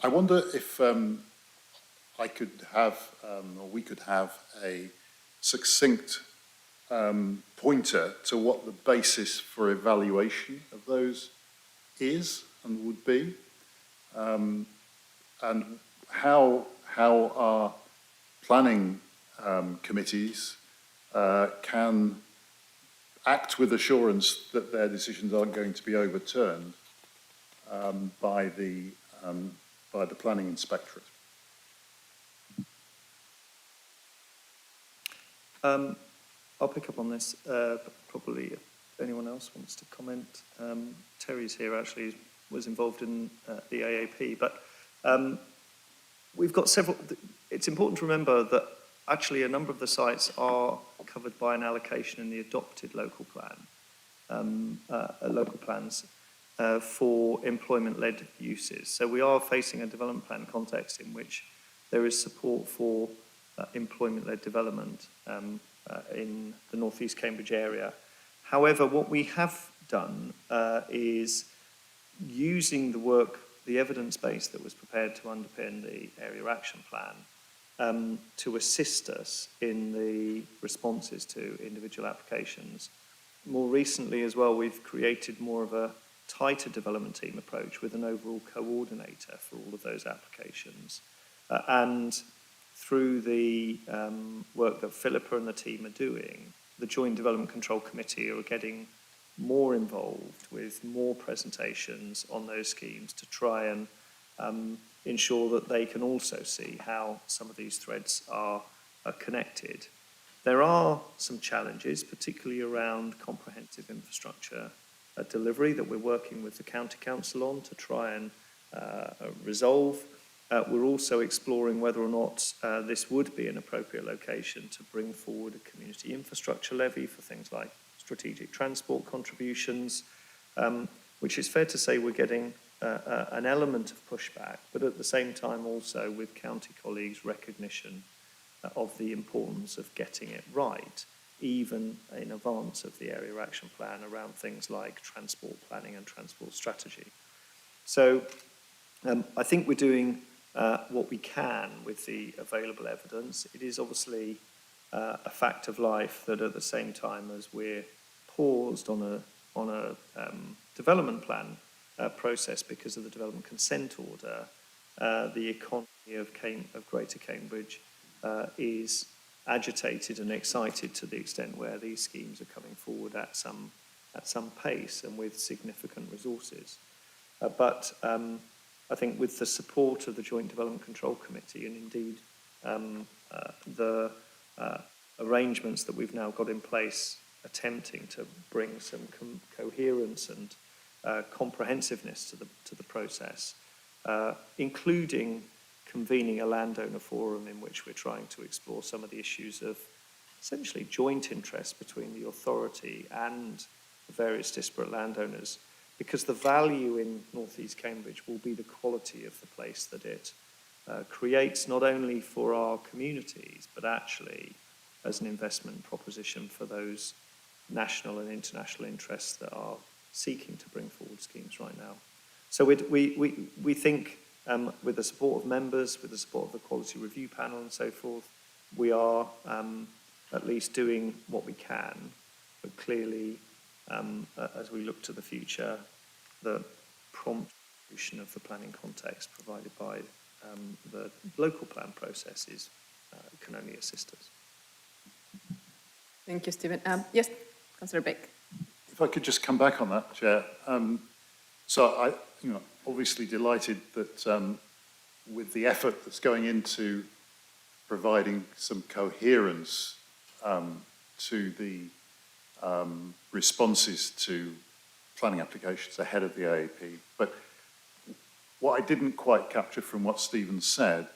Speaker 15: I wonder if I could have, or we could have a succinct pointer to what the basis for evaluation of those is and would be, and how our planning committees can act with assurance that their decisions aren't going to be overturned by the planning inspectorate.
Speaker 3: I'll pick up on this, probably if anyone else wants to comment. Terry's here actually, was involved in the AAP, but we've got several, it's important to remember that actually a number of the sites are covered by an allocation in the adopted local plan, local plans for employment-led uses. So we are facing a development plan context in which there is support for employment-led development in the North East Cambridge area. However, what we have done is using the work, the evidence base that was prepared to underpin the area action plan to assist us in the responses to individual applications. More recently as well, we've created more of a tighter development team approach with an overall coordinator for all of those applications. And through the work that Philippa and the team are doing, the Joint Development Control Committee are getting more involved with more presentations on those schemes to try and ensure that they can also see how some of these threads are connected. There are some challenges, particularly around comprehensive infrastructure delivery that we're working with the County Council on to try and resolve. We're also exploring whether or not this would be an appropriate location to bring forward a community infrastructure levy for things like strategic transport contributions, which is fair to say we're getting an element of pushback, but at the same time also with county colleagues' recognition of the importance of getting it right, even in advance of the area action plan around things like transport planning and transport strategy. So I think we're doing what we can with the available evidence. It is obviously a fact of life that at the same time as we're paused on a development plan process because of the development consent order, the economy of Greater Cambridge is agitated and excited to the extent where these schemes are coming forward at some pace and with significant resources. But I think with the support of the Joint Development Control Committee and indeed the arrangements that we've now got in place attempting to bring some coherence and comprehensiveness to the process, including convening a landowner forum in which we're trying to explore some of the issues of essentially joint interest between the authority and the various disparate landowners, because the value in North East Cambridge will be the quality of the place that it creates, not only for our communities, but actually as an investment proposition for those national and international interests that are seeking to bring forward schemes right now. So we think with the support of members, with the support of the Quality Review Panel and so forth, we are at least doing what we can, but clearly as we look to the future, the prompt solution of the planning context provided by the local plan processes can only assist us.
Speaker 2: Thank you, Stephen. Yes, Councillor Beck.
Speaker 15: If I could just come back on that, Chair. So I, obviously delighted that with the effort that's going into providing some coherence to the responses to planning applications ahead of the AAP. But what I didn't quite capture from what Stephen said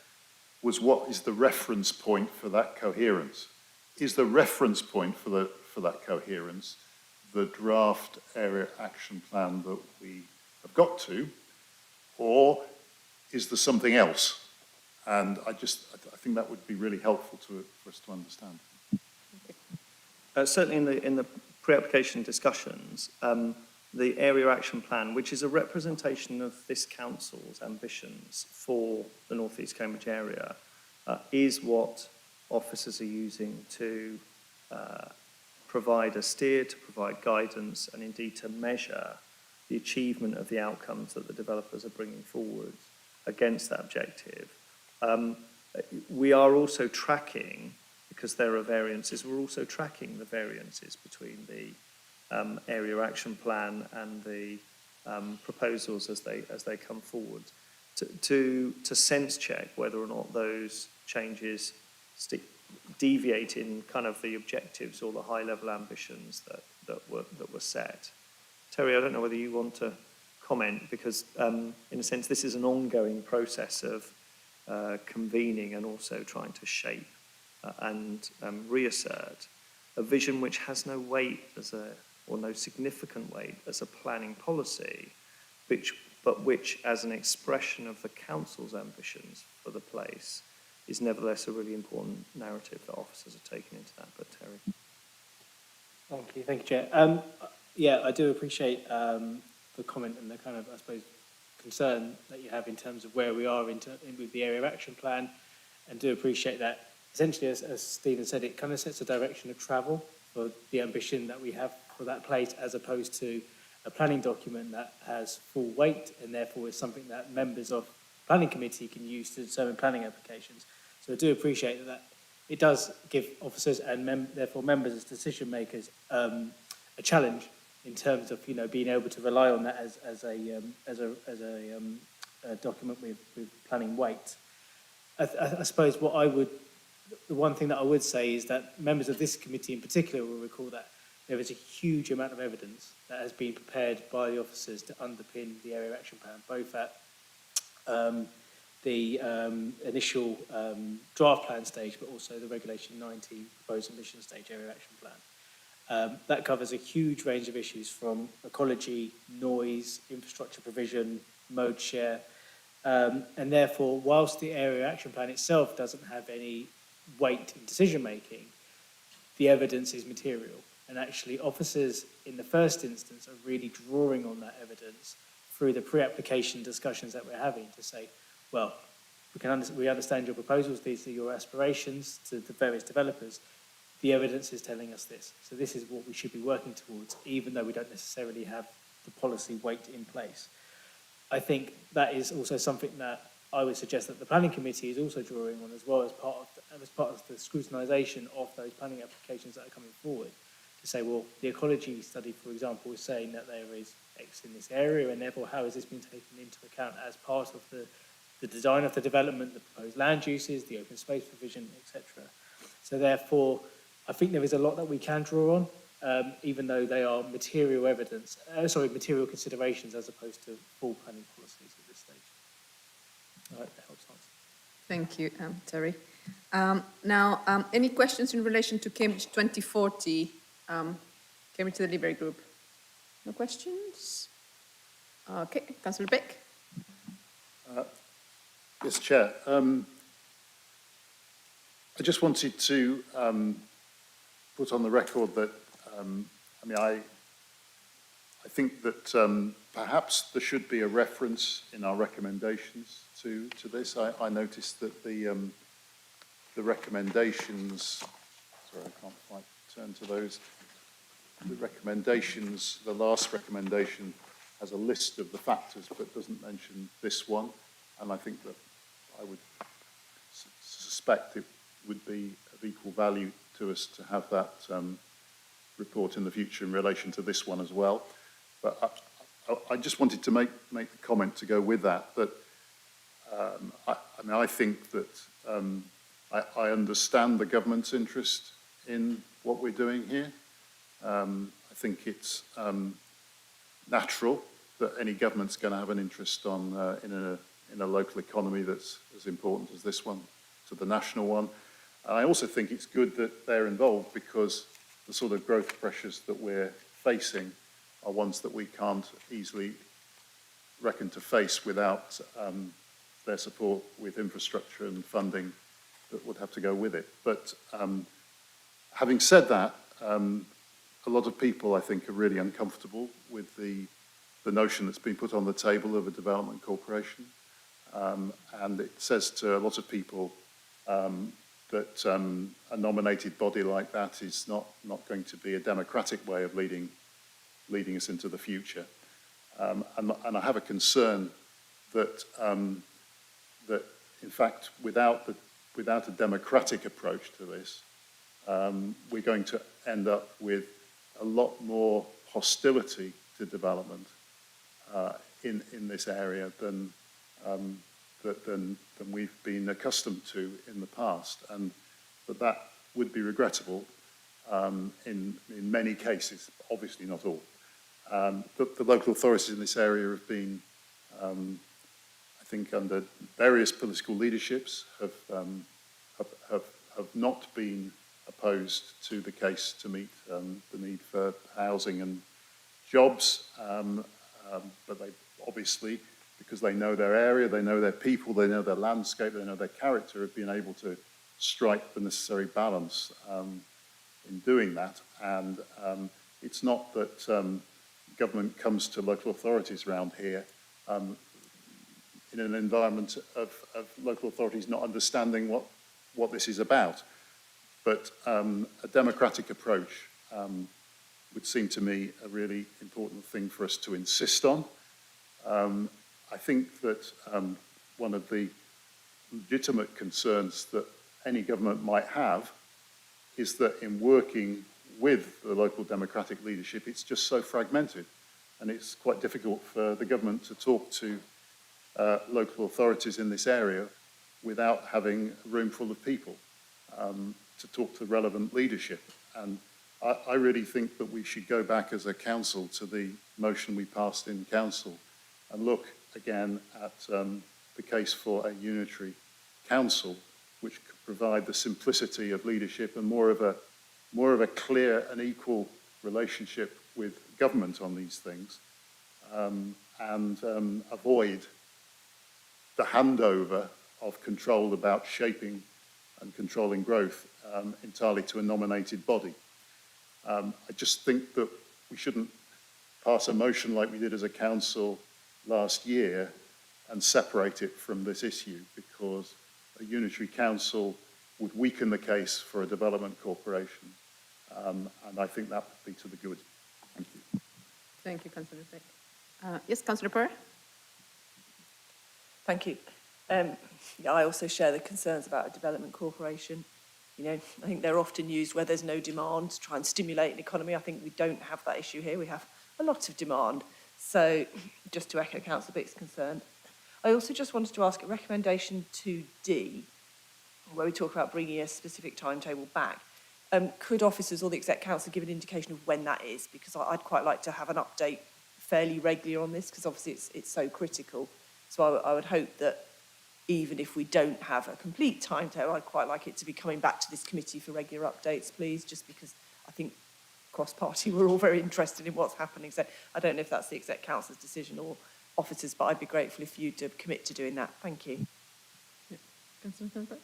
Speaker 15: was what is the reference point for that coherence? Is the reference point for that coherence the draft area action plan that we have got to, or is there something else? And I think that would be really helpful for us to understand.
Speaker 3: Certainly in the pre-application discussions, the area action plan, which is a representation of this council's ambitions for the North East Cambridge area, is what officers are using to provide a steer, to provide guidance, and indeed to measure the achievement of the outcomes that the developers are bringing forward against that objective. We are also tracking, because there are variances, we're also tracking the variances between the area action plan and the proposals as they come forward to sense check whether or not those changes deviate in kind of the objectives or the high level ambitions that were set. Terry, I don't know whether you want to comment, because in a sense this is an ongoing process of convening and also trying to shape and reassert a vision which has no weight or no significant weight as a planning policy, but which as an expression of the council's ambitions for the place is nevertheless a really important narrative that officers are taking into that. But Terry.
Speaker 16: Thank you, Chair. Yeah, I do appreciate the comment and the kind of, I suppose, concern that you have in terms of where we are with the area action plan, and do appreciate that. Essentially, as Stephen said, it kind of sets a direction of travel for the ambition that we have for that place, as opposed to a planning document that has full weight and therefore is something that members of the planning committee can use to determine planning applications. So I do appreciate that it does give officers and therefore members as decision makers a challenge in terms of being able to rely on that as a document with planning weight. I suppose the one thing that I would say is that members of this committee in particular will recall that there is a huge amount of evidence that has been prepared by the officers to underpin the area action plan, both at the initial draft plan stage, but also the Regulation 90 proposed emission stage area action plan. That covers a huge range of issues from ecology, noise, infrastructure provision, mode share, and therefore, whilst the area action plan itself doesn't have any weight in decision making, the evidence is material. And actually, officers in the first instance are really drawing on that evidence through the pre-application discussions that we're having to say, well, we understand your proposals, these are your aspirations to the various developers. The evidence is telling us this. So this is what we should be working towards, even though we don't necessarily have the policy weight in place. I think that is also something that I would suggest that the planning committee is also drawing on as well as part of the scrutinisation of those planning applications that are coming forward. To say, well, the ecology study, for example, is saying that there is X in this area, and therefore how has this been taken into account as part of the design of the development, the proposed land uses, the open space provision, etc. So therefore, I think there is a lot that we can draw on, even though they are material material considerations as opposed to full planning policies at this stage. I hope that helps answer.
Speaker 2: Thank you, Terry. Now, any questions in relation to Cambridge 2040? Cambridge Delivery Group. No questions? Okay, Councillor Beck.
Speaker 15: Yes, Chair. I just wanted to put on the record that, I think that perhaps there should be a reference in our recommendations to this. I noticed that the recommendations, sorry, I can't quite turn to those. The recommendations, the last recommendation has a list of the factors but doesn't mention this one, and I think that I would suspect it would be of equal value to us to have that report in the future in relation to this one as well. But I just wanted to make the comment to go with that I mean, I think that I understand the government's interest in what we're doing here. I think it's natural that any government's going to have an interest in a local economy that's as important as this one to the national one. And I also think it's good that they're involved, because the sort of growth pressures that we're facing are ones that we can't easily reckon to face without their support with infrastructure and funding that would have to go with it. But having said that, a lot of people, I think, are really uncomfortable with the notion that's been put on the table of a development corporation. And it says to a lot of people that a nominated body like that is not going to be a democratic way of leading us into the future. And I have a concern that in fact, without a democratic approach to this, we're going to end up with a lot more hostility to development in this area than we've been accustomed to in the past, and that would be regrettable in many cases, obviously not all. The local authorities in this area have been, I think, under various political leaderships, have not been opposed to the case to meet the need for housing and jobs, but they obviously, because they know their area, they know their people, they know their landscape, they know their character, have been able to strike the necessary balance in doing that. And it's not that government comes to local authorities around here in an environment of local authorities not understanding what this is about. But a democratic approach would seem to me a really important thing for us to insist on. I think that one of the legitimate concerns that any government might have is that in working with the local democratic leadership, it's just so fragmented, and it's quite difficult for the government to talk to local authorities in this area without having a room full of people to talk to relevant leadership. And I really think that we should go back as a council to the motion we passed in council and look again at the case for a unitary council, which could provide the simplicity of leadership and more of a clear and equal relationship with government on these things, and avoid the handover of control about shaping and controlling growth entirely to a nominated body. I just think that we shouldn't pass a motion like we did as a council last year and separate it from this issue, because a unitary council would weaken the case for a development corporation, and I think that would be to the good. Thank you.
Speaker 2: Thank you, Councillor Peck. Yes, Councillor Perry?
Speaker 12: Thank you. Yeah, I also share the concerns about a development corporation. You know, I think they're often used where there's no demand to try and stimulate an economy. I think we don't have that issue here. We have a lot of demand. So just to echo Councillor Bick's concern. I also just wanted to ask a recommendation to D, where we talk about bringing a specific timetable back. Could officers or the Exec Council give an indication of when that is? Because I'd quite like to have an update fairly regularly on this, because obviously it's so critical. So I would hope that even if we don't have a complete timetable, I'd quite like it to be coming back to this committee for regular updates, please, just because I think cross-party we're all very interested in what's happening. So I don't know if that's the Exec Council's decision or officers, but I'd be grateful if you to commit to doing that. Thank you.
Speaker 2: Yeah. Councillor Pembrose?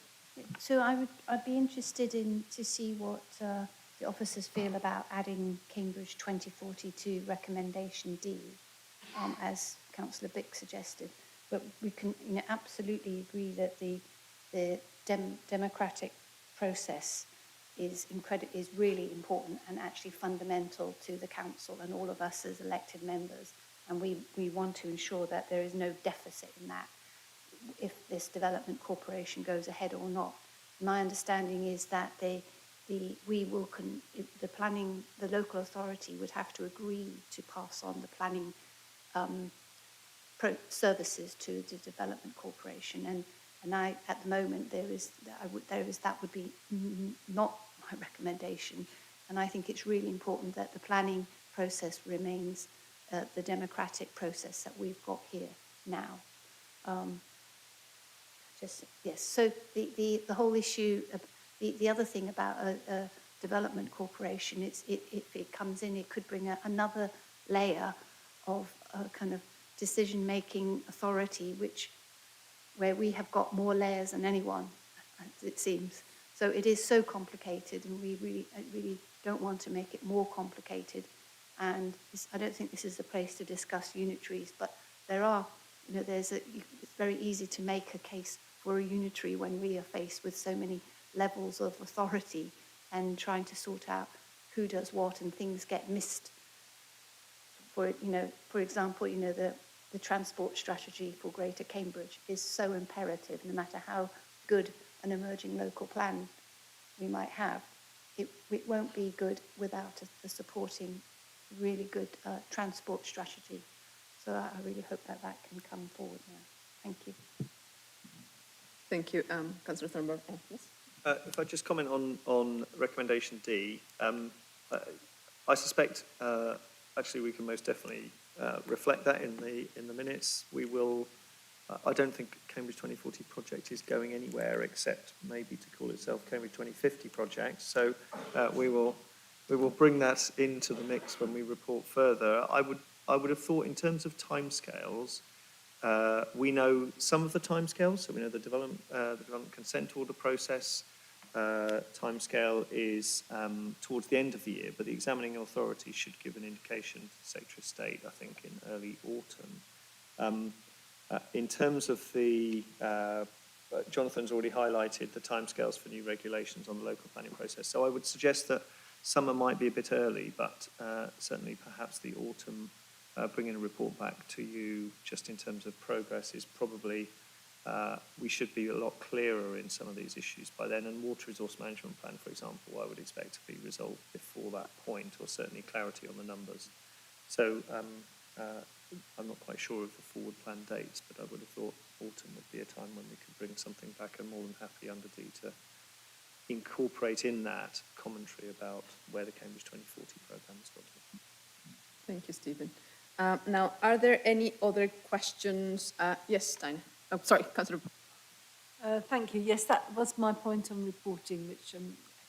Speaker 1: So I'd be interested to see what the officers feel about adding Cambridge 2042 recommendation D, as Councillor Bick suggested. But we can absolutely agree that the democratic process is really important and actually fundamental to the council and all of us as elected members. And we want to ensure that there is no deficit in that if this development corporation goes ahead or not. My understanding is that the local authority would have to agree to pass on the planning services to the development corporation, and And at the moment, that would be not my recommendation. And I think it's really important that the planning process remains the democratic process that we've got here now. Yes, so the whole issue, the other thing about a development corporation, if it comes in, it could bring another layer of kind of decision-making authority, where we have got more layers than anyone, it seems. So it is so complicated, and I really don't want to make it more complicated. And I don't think this is the place to discuss unitaries, but there are, it's very easy to make a case for a unitary when we are faced with so many levels of authority and trying to sort out who does what, and things get missed. For example, the transport strategy for Greater Cambridge is so imperative. No matter how good an emerging local plan we might have, it won't be good without a supporting, really good transport strategy. So I really hope that can come forward now. Thank you.
Speaker 2: Thank you, Councillor Thornburg. Yes?
Speaker 3: If I just comment on recommendation D, I suspect actually we can most definitely reflect that in the minutes. We will. I don't think Cambridge 2040 project is going anywhere except maybe to call itself Cambridge 2050 project. So we will bring that into the mix when we report further. I would have thought in terms of timescales. We know some of the timescales, so we know the development consent order process timescale is towards the end of the year, but the examining authority should give an indication to the Secretary of State, I think, in early autumn. In terms of the, Jonathan's already highlighted the timescales for new regulations on the local planning process, so I would suggest that summer might be a bit early, but certainly perhaps the autumn bringing a report back to you just in terms of progress is probably, we should be a lot clearer in some of these issues by then. And water resource management plan, for example, I would expect to be resolved before that point, or certainly clarity on the numbers. So I'm not quite sure of the forward plan dates, but I would have thought autumn would be a time when we could bring something back, and more than happy under D to incorporate in that commentary about where the Cambridge 2040 programme has got to.
Speaker 2: Thank you, Stephen. Now, are there any other questions? Yes, Stein. Oh, sorry, Councillor.
Speaker 11: Thank you. Yes, that was my point on reporting, which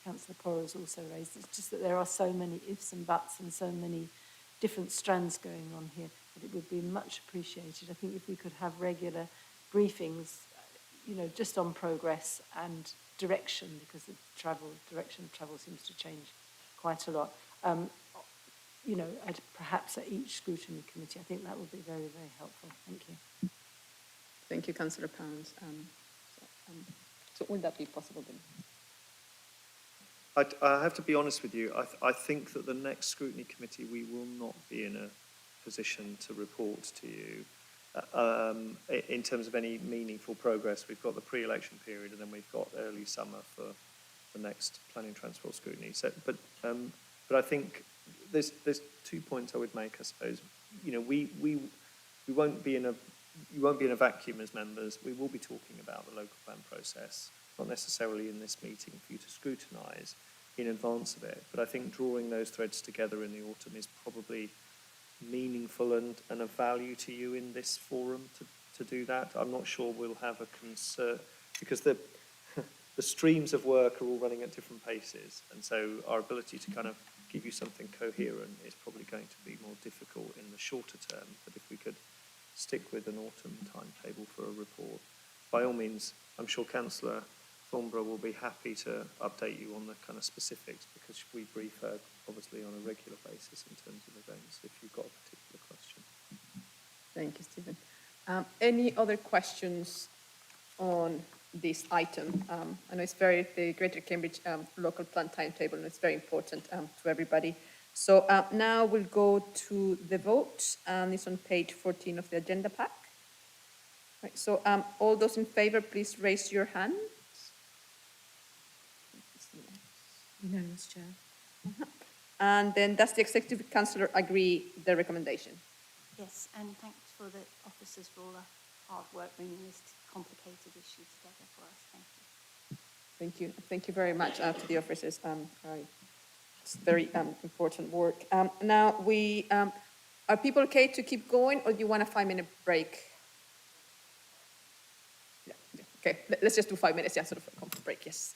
Speaker 11: Councillor Porrer has also raised. It's just that there are so many ifs and buts and so many different strands going on here that it would be much appreciated. I think if we could have regular briefings, just on progress and direction, because the direction of travel seems to change quite a lot. Perhaps at each scrutiny committee, I think that would be very, very helpful. Thank you.
Speaker 2: Thank you, Councillor Pounds. So would that be possible then?
Speaker 3: I have to be honest with you. I think that the next scrutiny committee, we will not be in a position to report to you in terms of any meaningful progress. We've got the pre-election period, and then we've got early summer for the next planning transport scrutiny. So, but I think there's 2 points I would make. I suppose we won't be in a you won't be in a vacuum as members. We will be talking about the local plan process, not necessarily in this meeting for you to scrutinise in advance of it. But I think drawing those threads together in the autumn is probably meaningful and of value to you in this forum to do that. I'm not sure we'll have a concern, because the streams of work are all running at different paces, and so our ability to kind of give you something coherent is probably going to be more difficult in the shorter term. But if we could stick with an autumn timetable for a report, by all means, I'm sure Councillor Thornborough will be happy to update you on the kind of specifics, because we brief her obviously on a regular basis in terms of events if you've got a particular question.
Speaker 2: Thank you, Stephen. Any other questions on this item? I know it's the Greater Cambridge local plan timetable, and it's very important to everybody. So now we'll go to the vote, and it's on page 14 of the agenda pack. Right, so all those in favour, please raise your hand.
Speaker 11: Unanimous, Chair.
Speaker 2: And then does the Executive Councillor agree the recommendation?
Speaker 1: Yes, and thanks for the officers for all hard work bringing this complicated issue together for us. Thank you.
Speaker 2: Thank you. Thank you very much to the officers. It's very important work. Now, are people okay to keep going, or do you want a 5-minute break? Yeah. Okay. Let's just do 5 minutes. Yeah, sort of a break. Yes.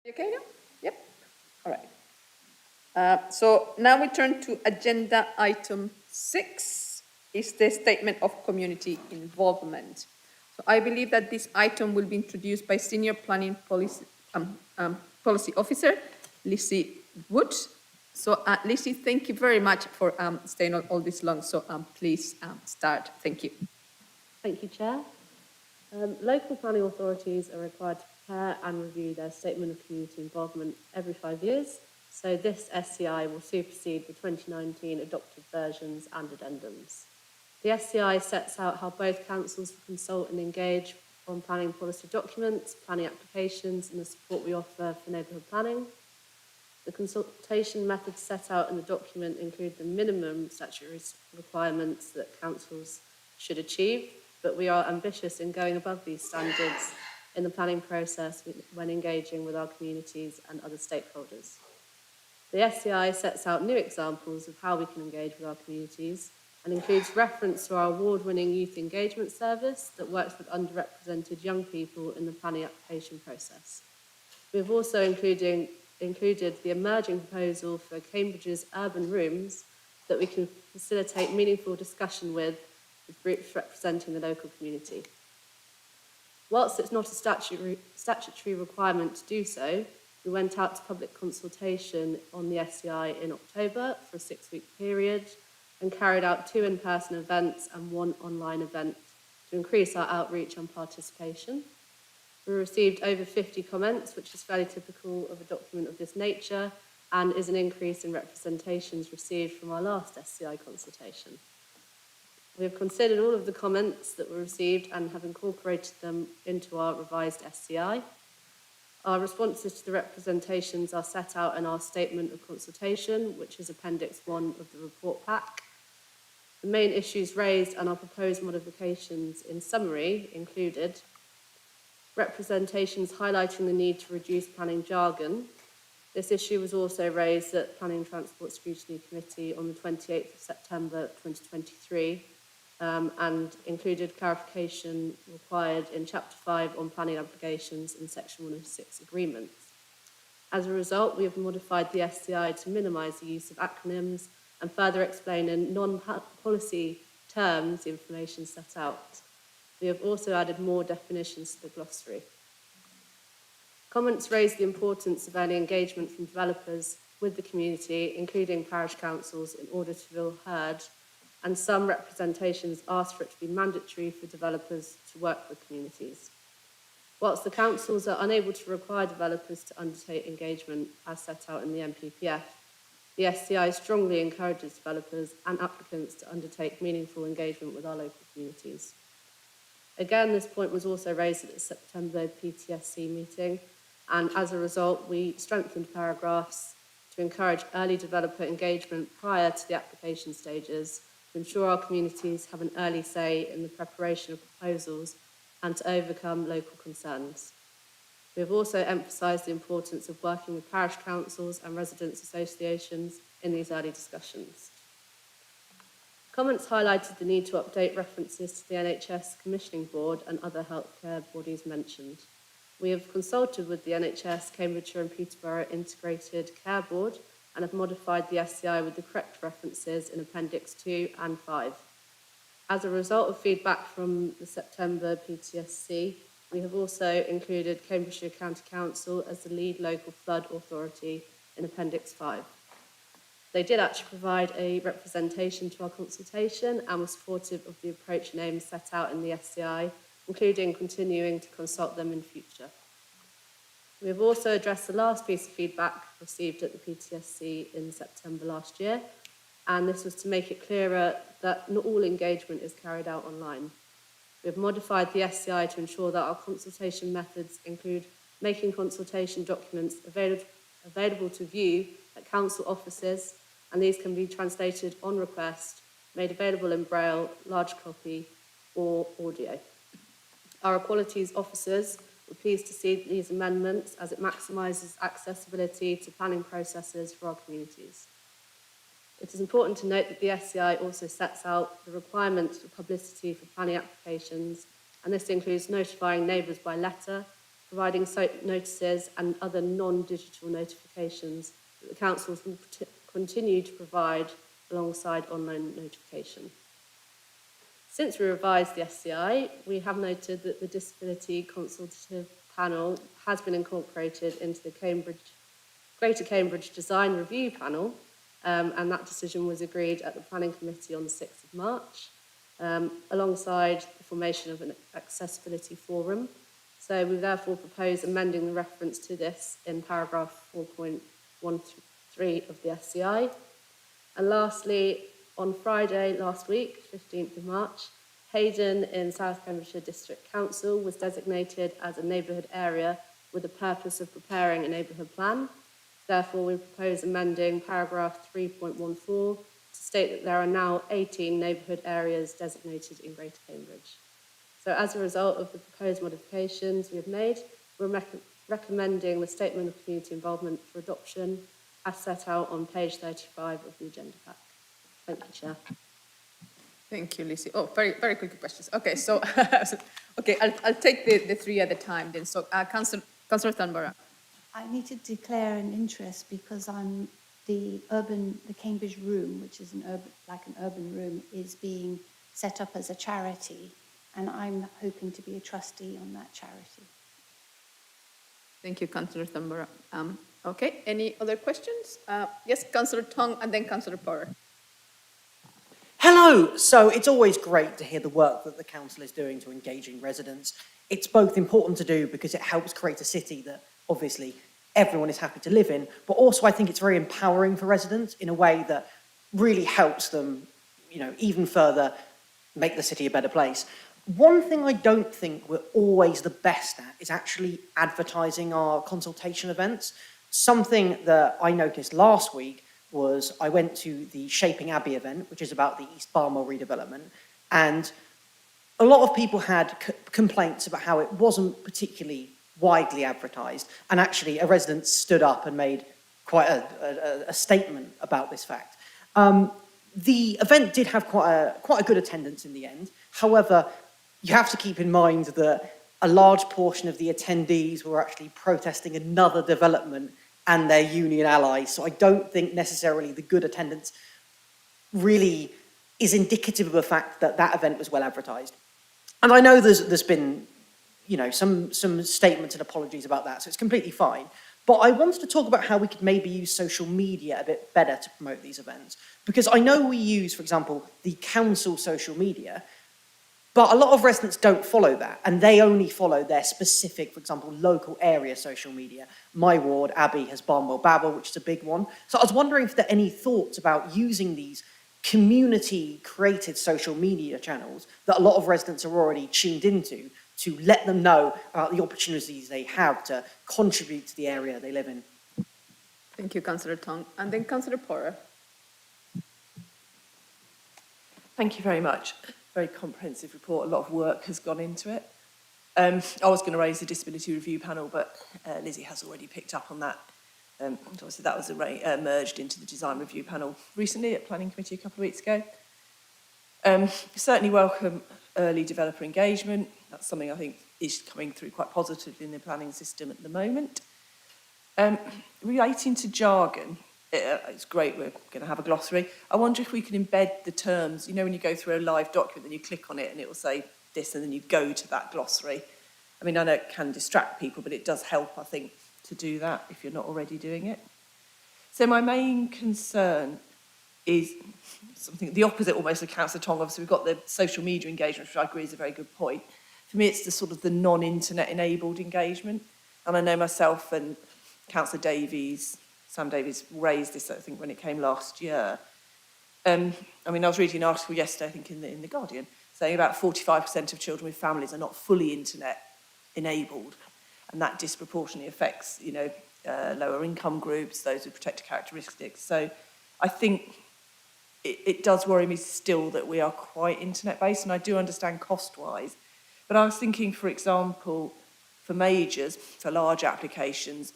Speaker 2: You okay now? Yep. All right. So now we turn to agenda item 6, is the statement of community involvement. So I believe that this item will be introduced by Senior Planning Policy Officer, Lizzie Wood. So Lizzie, thank you very much for staying all this long. So please start. Thank you.
Speaker 17: Thank you, Chair. Local planning authorities are required to prepare and review their statement of community involvement every 5 years. So this SCI will supersede the 2019 adopted versions and addendums. The SCI sets out how both councils will consult and engage on planning policy documents, planning applications, and the support we offer for neighbourhood planning. The consultation methods set out in the document include the minimum statutory requirements that councils should achieve, but we are ambitious in going above these standards in the planning process when engaging with our communities and other stakeholders. The SCI sets out new examples of how we can engage with our communities and includes reference to our award-winning youth engagement service that works with underrepresented young people in the planning application process. We have also included the emerging proposal for Cambridge's urban rooms that we can facilitate meaningful discussion with groups representing the local community. Whilst it's not a statutory requirement to do so, we went out to public consultation on the SCI in October for a 6-week period and carried out 2 in-person events and 1 online event to increase our outreach and participation. We received over 50 comments, which is fairly typical of a document of this nature and is an increase in representations received from our last SCI consultation. We have considered all of the comments that were received and have incorporated them into our revised SCI. Our responses to the representations are set out in our statement of consultation, which is Appendix 1 of the report pack. The main issues raised and our proposed modifications in summary included representations highlighting the need to reduce planning jargon. This issue was also raised at Planning and Transport Scrutiny Committee on the 28th of September 2023 and included clarification required in Chapter 5 on planning obligations in Section 106 agreements. As a result, we have modified the SCI to minimise the use of acronyms and further explain in non-policy terms the information set out. We have also added more definitions to the glossary. Comments raised the importance of early engagement from developers with the community, including parish councils, in order to feel heard, and some representations asked for it to be mandatory for developers to work with communities. Whilst the councils are unable to require developers to undertake engagement as set out in the NPPF, the SCI strongly encourages developers and applicants to undertake meaningful engagement with our local communities. Again, this point was also raised at the September PTSC meeting, and as a result, we strengthened paragraphs to encourage early developer engagement prior to the application stages, to ensure our communities have an early say in the preparation of proposals and to overcome local concerns. We have also emphasised the importance of working with parish councils and residents' associations in these early discussions. Comments highlighted the need to update references to the NHS Commissioning Board and other healthcare bodies mentioned. We have consulted with the NHS, Cambridgeshire and Peterborough Integrated Care Board and have modified the SCI with the correct references in Appendix 2 and 5. As a result of feedback from the September PTSC, we have also included Cambridgeshire County Council as the lead local flood authority in Appendix 5. They did actually provide a representation to our consultation and were supportive of the approach and aims set out in the SCI, including continuing to consult them in future. We have also addressed the last piece of feedback received at the PTSC in September last year, and this was to make it clearer that not all engagement is carried out online. We have modified the SCI to ensure that our consultation methods include making consultation documents available to view at council offices, and these can be translated on request, made available in Braille, large copy, or audio. Our equalities officers were pleased to see these amendments as it maximises accessibility to planning processes for our communities. It is important to note that the SCI also sets out the requirements for publicity for planning applications, and this includes notifying neighbours by letter, providing notices and other non-digital notifications that the councils will continue to provide alongside online notification. Since we revised the SCI, we have noted that the Disability Consultative Panel has been incorporated into the Greater Cambridge Design Review Panel, and that decision was agreed at the Planning Committee on the 6th of March, alongside the formation of an accessibility forum. So we therefore propose amending the reference to this in paragraph 4.13 of the SCI. And lastly, on Friday last week, 15th of March, Hayden in South Cambridgeshire District Council was designated as a neighbourhood area with the purpose of preparing a neighbourhood plan. Therefore, we propose amending paragraph 3.14 to state that there are now 18 neighbourhood areas designated in Greater Cambridge. So as a result of the proposed modifications we have made, we're recommending the Statement of Community Involvement for adoption as set out on page 35 of the agenda pack. Thank you, Chair.
Speaker 2: Thank you, Lizzie. Oh, very, very quick questions. Okay, so, okay, I'll take the three at a time then. So, Councillor Thornborough.
Speaker 1: I need to declare an interest because I'm the Cambridge Room, which is an urban room, is being set up as a charity, and I'm hoping to be a trustee on that charity.
Speaker 2: Thank you, Councillor Thornborough. Okay, any other questions? Yes, Councillor Tong and then Councillor Porter.
Speaker 4: Hello! So it's always great to hear the work that the council is doing to engaging residents. It's both important to do because it helps create a city that obviously everyone is happy to live in, but also I think it's very empowering for residents in a way that really helps them, even further make the city a better place. One thing I don't think we're always the best at is actually advertising our consultation events. Something that I noticed last week was I went to the Shaping Abbey event, which is about the East Barmore redevelopment, and a lot of people had complaints about how it wasn't particularly widely advertised, and actually a resident stood up and made quite a statement about this fact. The event did have quite a good attendance in the end. However, you have to keep in mind that a large portion of the attendees were actually protesting another development and their union allies. So I don't think necessarily the good attendance really is indicative of the fact that that event was well advertised. And I know there's been, some statements and apologies about that, so it's completely fine. But I wanted to talk about how we could maybe use social media a bit better to promote these events. Because I know we use, for example, the council social media, but a lot of residents don't follow that, and they only follow their specific, for example, local area social media. My ward, Abbey, has Barnwell Babble, which is a big one. So I was wondering if there are any thoughts about using these community-created social media channels that a lot of residents are already tuned into to let them know about the opportunities they have to contribute to the area they live in.
Speaker 2: Thank you, Councillor Tong. And then Councillor Porter.
Speaker 12: Thank you very much. Very comprehensive report. A lot of work has gone into it. I was going to raise the Disability Review Panel, but Lizzie has already picked up on that. Obviously, that was merged into the Design Review Panel recently at Planning Committee a couple of weeks ago. Certainly welcome early developer engagement. That's something I think is coming through quite positively in the planning system at the moment. Relating to jargon, it's great, we're going to have a glossary. I wonder if we can embed the terms, when you go through a live document, then you click on it and it will say this, and then you go to that glossary. I mean, I know it can distract people, but it does help, I think, to do that if you're not already doing it. So my main concern is something, the opposite almost of Councillor Tong. Obviously, we've got the social media engagement, which I agree is a very good point. For me, it's the sort of the non-internet enabled engagement. And I know myself and Councillor Sam Davies raised this, I think, when it came last year. I mean, I was reading an article yesterday, I think, in the Guardian, saying about 45% of children with families are not fully internet enabled, and that disproportionately affects, lower income groups, those with protected characteristics. So I think it does worry me still that we are quite internet-based, and I do understand cost-wise. But I was thinking, for example, for majors, for large applications,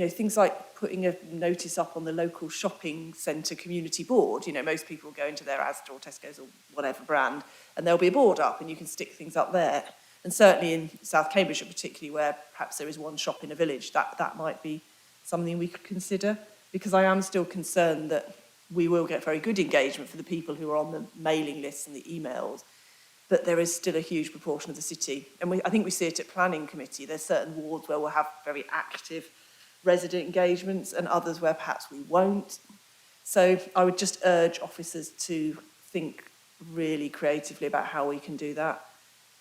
Speaker 12: things like putting a notice up on the local shopping centre community board. Most people go into their Asda or Tesco's or whatever brand, and there'll be a board up and you can stick things up there. And certainly in South Cambridgeshire, particularly where perhaps there is one shop in a village, that might be something we could consider, because I am still concerned that we will get very good engagement for the people who are on the mailing lists and the emails, but there is still a huge proportion of the city. And I think we see it at planning committee. There's certain wards where we'll have very active resident engagements and others where perhaps we won't. So I would just urge officers to think really creatively about how we can do that,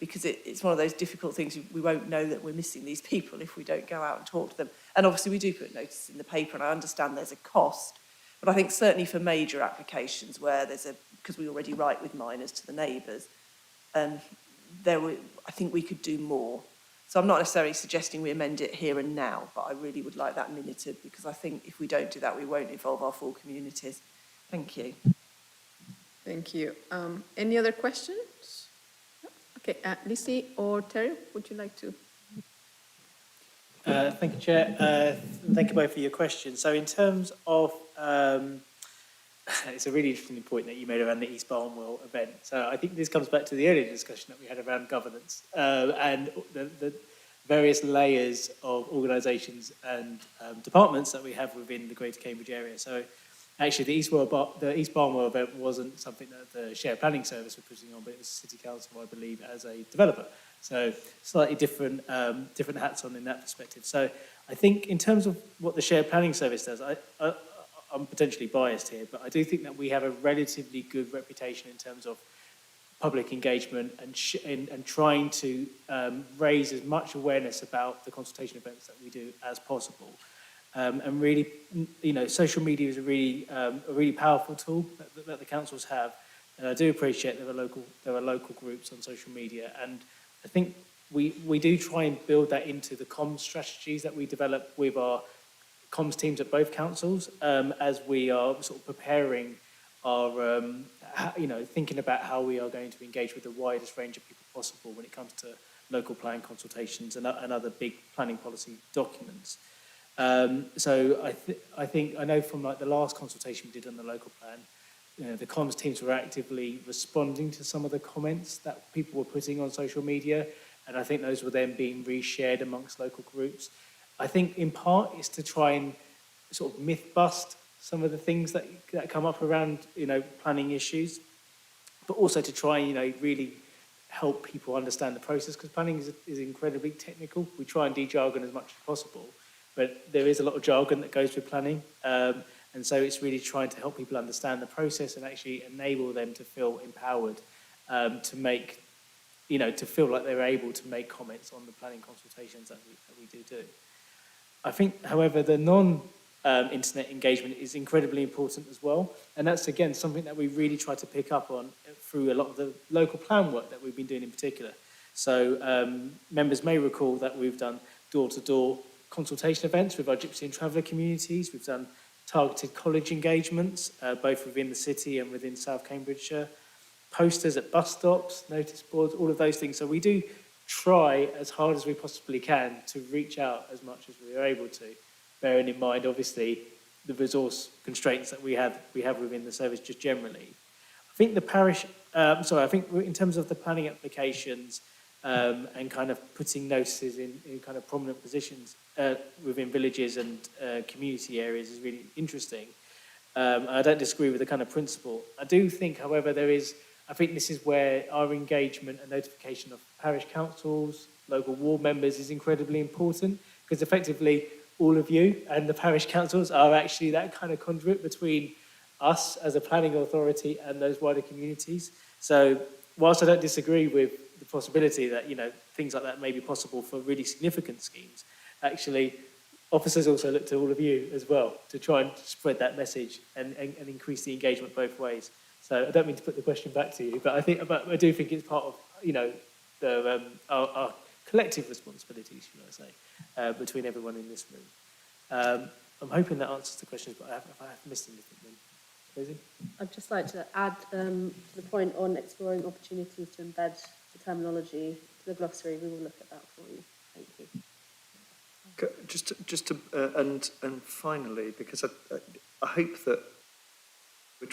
Speaker 12: because it's one of those difficult things. We won't know that we're missing these people if we don't go out and talk to them. And obviously we do put notices in the paper, and I understand there's a cost, but I think certainly for major applications where because we already write with minors to the neighbours, I think we could do more. So I'm not necessarily suggesting we amend it here and now, but I really would like that minuted, because I think if we don't do that, we won't involve our full communities. Thank you.
Speaker 2: Thank you. Any other questions? Okay, Lizzie or Terry, would you like to?
Speaker 16: Thank you, Chair. Thank you both for your questions. So in terms of, it's a really interesting point that you made around the East Barnwell event. So I think this comes back to the earlier discussion that we had around governance and the various layers of organisations and departments that we have within the Greater Cambridge area. So actually the East Barnwell event wasn't something that the Shared Planning Service were putting on, but it was City Council, I believe, as a developer. So slightly different hats on in that perspective. So I think in terms of what the Shared Planning Service does, I'm potentially biased here, but I do think that we have a relatively good reputation in terms of public engagement and trying to raise as much awareness about the consultation events that we do as possible. And really, social media is a really powerful tool that the councils have. And I do appreciate there are local groups on social media, and I think we do try and build that into the comms strategies that we develop with our comms teams at both councils, as we are sort of preparing our, thinking about how we are going to engage with the widest range of people possible when it comes to local plan consultations and other big planning policy documents. So I know from like the last consultation we did on the local plan, the comms teams were actively responding to some of the comments that people were putting on social media, and I think those were then being reshared amongst local groups. I think in part it's to try and sort of myth bust some of the things that come up around, planning issues, but also to try and, really help people understand the process, because planning is incredibly technical. We try and de-jargon as much as possible, but there is a lot of jargon that goes with planning. And so it's really trying to help people understand the process and actually enable them to feel empowered to make, to feel like they're able to make comments on the planning consultations that we do. I think, however, the non-internet engagement is incredibly important as well. And that's, again, something that we really try to pick up on through a lot of the local plan work that we've been doing in particular. So members may recall that we've done door-to-door consultation events with our Gypsy and Traveller communities. We've done targeted college engagements, both within the city and within South Cambridgeshire, posters at bus stops, notice boards, all of those things. So we do try as hard as we possibly can to reach out as much as we are able to, bearing in mind, obviously, the resource constraints that we have within the service just generally. I think I think in terms of the planning applications and kind of putting notices in kind of prominent positions within villages and community areas is really interesting. I don't disagree with the kind of principle. I do think, however, I think this is where our engagement and notification of parish councils, local ward members is incredibly important, because effectively all of you and the parish councils are actually that kind of conduit between us as a planning authority and those wider communities. So whilst I don't disagree with the possibility that, things like that may be possible for really significant schemes, actually officers also look to all of you as well to try and spread that message and increase the engagement both ways. So I don't mean to put the question back to you, but I do think it's part of, our collective responsibilities, should I say, between everyone in this room. I'm hoping that answers the questions, but if I have missed anything, then Rosie?
Speaker 17: I'd just like to add to the point on exploring opportunities to embed the terminology to the glossary. We will look at that for you. Thank you.
Speaker 3: And finally, because I hope that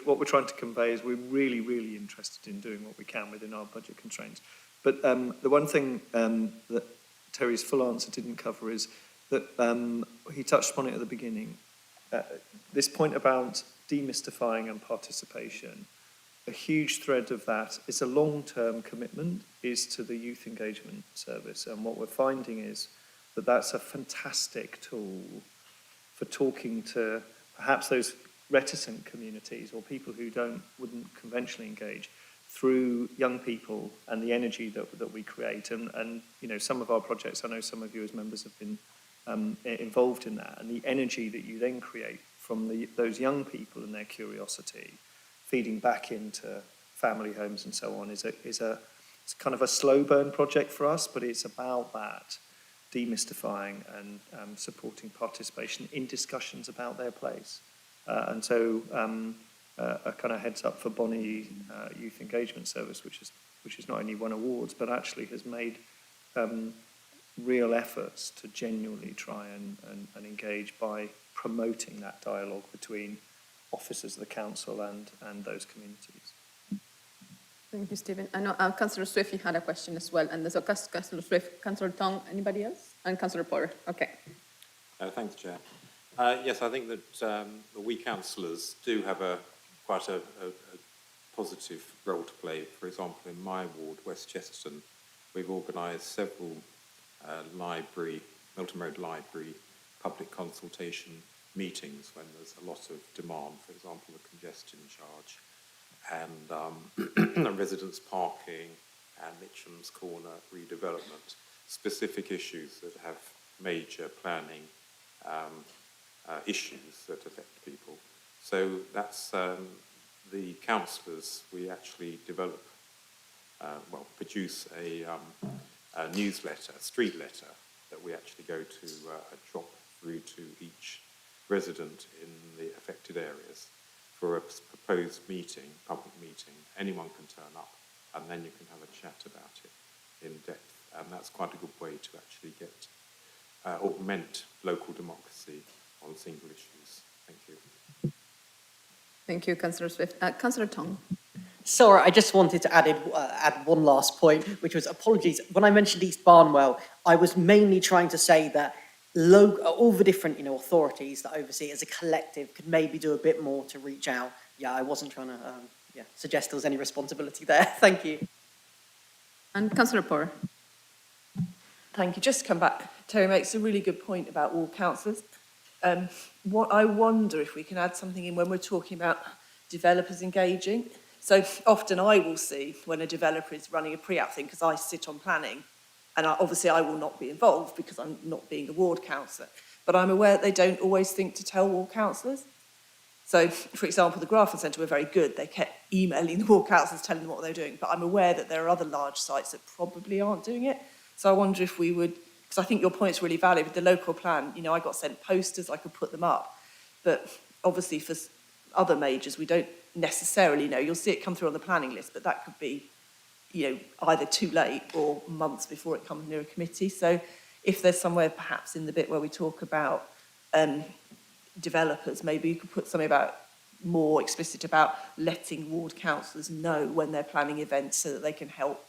Speaker 3: what we're trying to convey is we're really, really interested in doing what we can within our budget constraints. But the one thing that Terry's full answer didn't cover is that he touched upon it at the beginning. This point about demystifying and participation, a huge thread of that is a long-term commitment is to the youth engagement service. And what we're finding is that that's a fantastic tool for talking to perhaps those reticent communities or people who wouldn't conventionally engage through young people and the energy that we create. And you know, some of our projects, I know some of you as members have been involved in that, and the energy that you then create from those young people and their curiosity feeding back into family homes and so on is it's kind of a slow burn project for us, but it's about that demystifying and supporting participation in discussions about their place. And so a kind of heads up for Bonnie Youth Engagement Service, which is not only won awards, but actually has made real efforts to genuinely try and engage by promoting that dialogue between officers of the council and those communities.
Speaker 2: Thank you, Stephen. I know Councillor Swift, you had a question as well. And there's a Councillor Swift, Councillor Tong, anybody else? And Councillor Porter. Okay.
Speaker 13: Thanks, Chair. Yes, I think that we councillors do have quite a positive role to play. For example, in my ward, West Chesterton, we've organised several Milton Road Library public consultation meetings when there's a lot of demand, for example, the congestion charge and residents parking and Mitcham's Corner redevelopment, specific issues that have major planning issues that affect people. So that's the councillors, we actually develop, produce a newsletter, a street letter, that we actually go to drop through to each resident in the affected areas for a proposed meeting, public meeting. Anyone can turn up and then you can have a chat about it in depth. And that's quite a good way to actually get augment local democracy on single issues. Thank you.
Speaker 2: Thank you, Councillor Swift. Councillor Tong.
Speaker 4: Sorry, I just wanted to add one last point, which was apologies. When I mentioned East Barnwell, I was mainly trying to say that all the different authorities that oversee it as a collective could maybe do a bit more to reach out. Yeah, I wasn't trying to suggest there was any responsibility there. Thank you.
Speaker 2: And Councillor Porter.
Speaker 12: Thank you. Just to come back, Terry makes a really good point about ward councillors. What I wonder if we can add something in when we're talking about developers engaging. So often I will see when a developer is running a pre-app thing, because I sit on planning, and obviously I will not be involved because I'm not being a ward councillor. But I'm aware that they don't always think to tell ward councillors. So, for example, the Grafton Centre were very good. They kept emailing the ward councillors, telling them what they were doing. But I'm aware that there are other large sites that probably aren't doing it. So I wonder if we would, because I think your point's really valid with the local plan. I got sent posters, I could put them up. But obviously for other majors, we don't necessarily know. You'll see it come through on the planning list, but that could be, either too late or months before it comes near a committee. So if there's somewhere perhaps in the bit where we talk about developers, maybe you could put something about more explicit about letting ward councillors know when they're planning events so that they can help.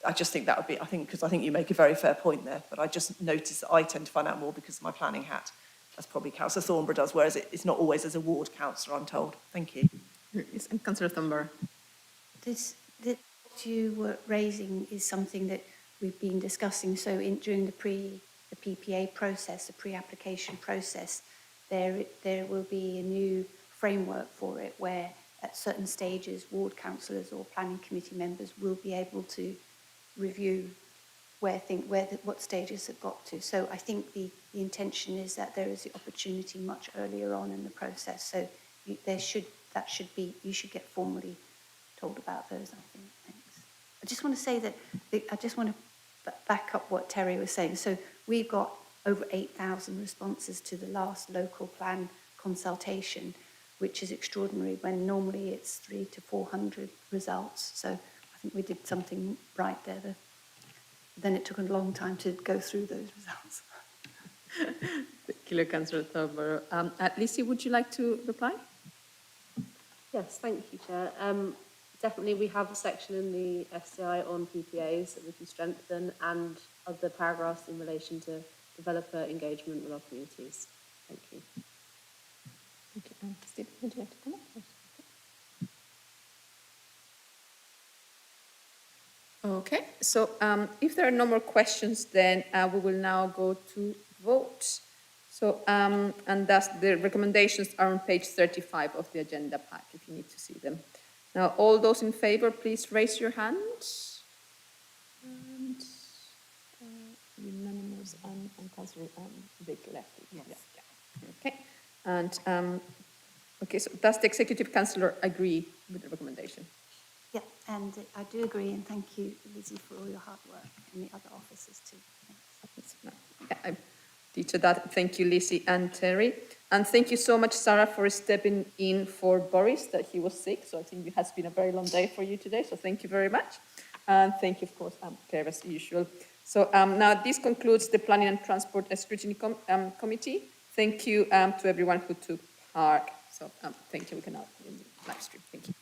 Speaker 12: I just think that would be, because I think you make a very fair point there, but I just notice that I tend to find out more because of my planning hat. That's probably Councillor Thornborough does, whereas it's not always as a ward councillor, I'm told. Thank you.
Speaker 2: Yes, and Councillor Thornborough.
Speaker 1: What you were raising is something that we've been discussing. So during the PPA process, the pre-application process, there will be a new framework for it where at certain stages ward councillors or planning committee members will be able to review what stages have got to. So I think the intention is that there is the opportunity much earlier on in the process. So you should get formally told about those, I think. Thanks. I just want to say that, I just want to back up what Terry was saying. So we've got over 8,000 responses to the last local plan consultation, which is extraordinary when normally it's 300 to 400 results. So I think we did something right there. Then it took a long time to go through those results.
Speaker 2: Thank you, Councillor Thornborough. Lizzie, would you like to reply?
Speaker 17: Yes, thank you, Chair. Definitely we have a section in the SCI on PPAs that we can strengthen and other paragraphs in relation to developer engagement with our communities. Thank you.
Speaker 2: Thank you. Steve, would you like to comment? Okay, so if there are no more questions, then we will now go to vote. So, and thus the recommendations are on page 35 of the agenda pack, if you need to see them. Now, all those in favor, please raise your hands. And unanimous and Councillor Vic left. Yes. Yeah. Okay, and okay, so does the Executive Councillor agree with the recommendation?
Speaker 1: Yeah, and I do agree, and thank you, Lizzie, for all your hard work, and the other officers too. Thanks.
Speaker 2: Yeah, I teacher that. Thank you, Lizzie and Terry. And thank you so much, Sarah, for stepping in for Boris, that he was sick. So I think it has been a very long day for you today. So thank you very much. And thank you, of course, Claire, as usual. So now this concludes the Planning and Transport Scrutiny Committee. Thank you to everyone who took part. So thank you. We can now live stream. Thank you.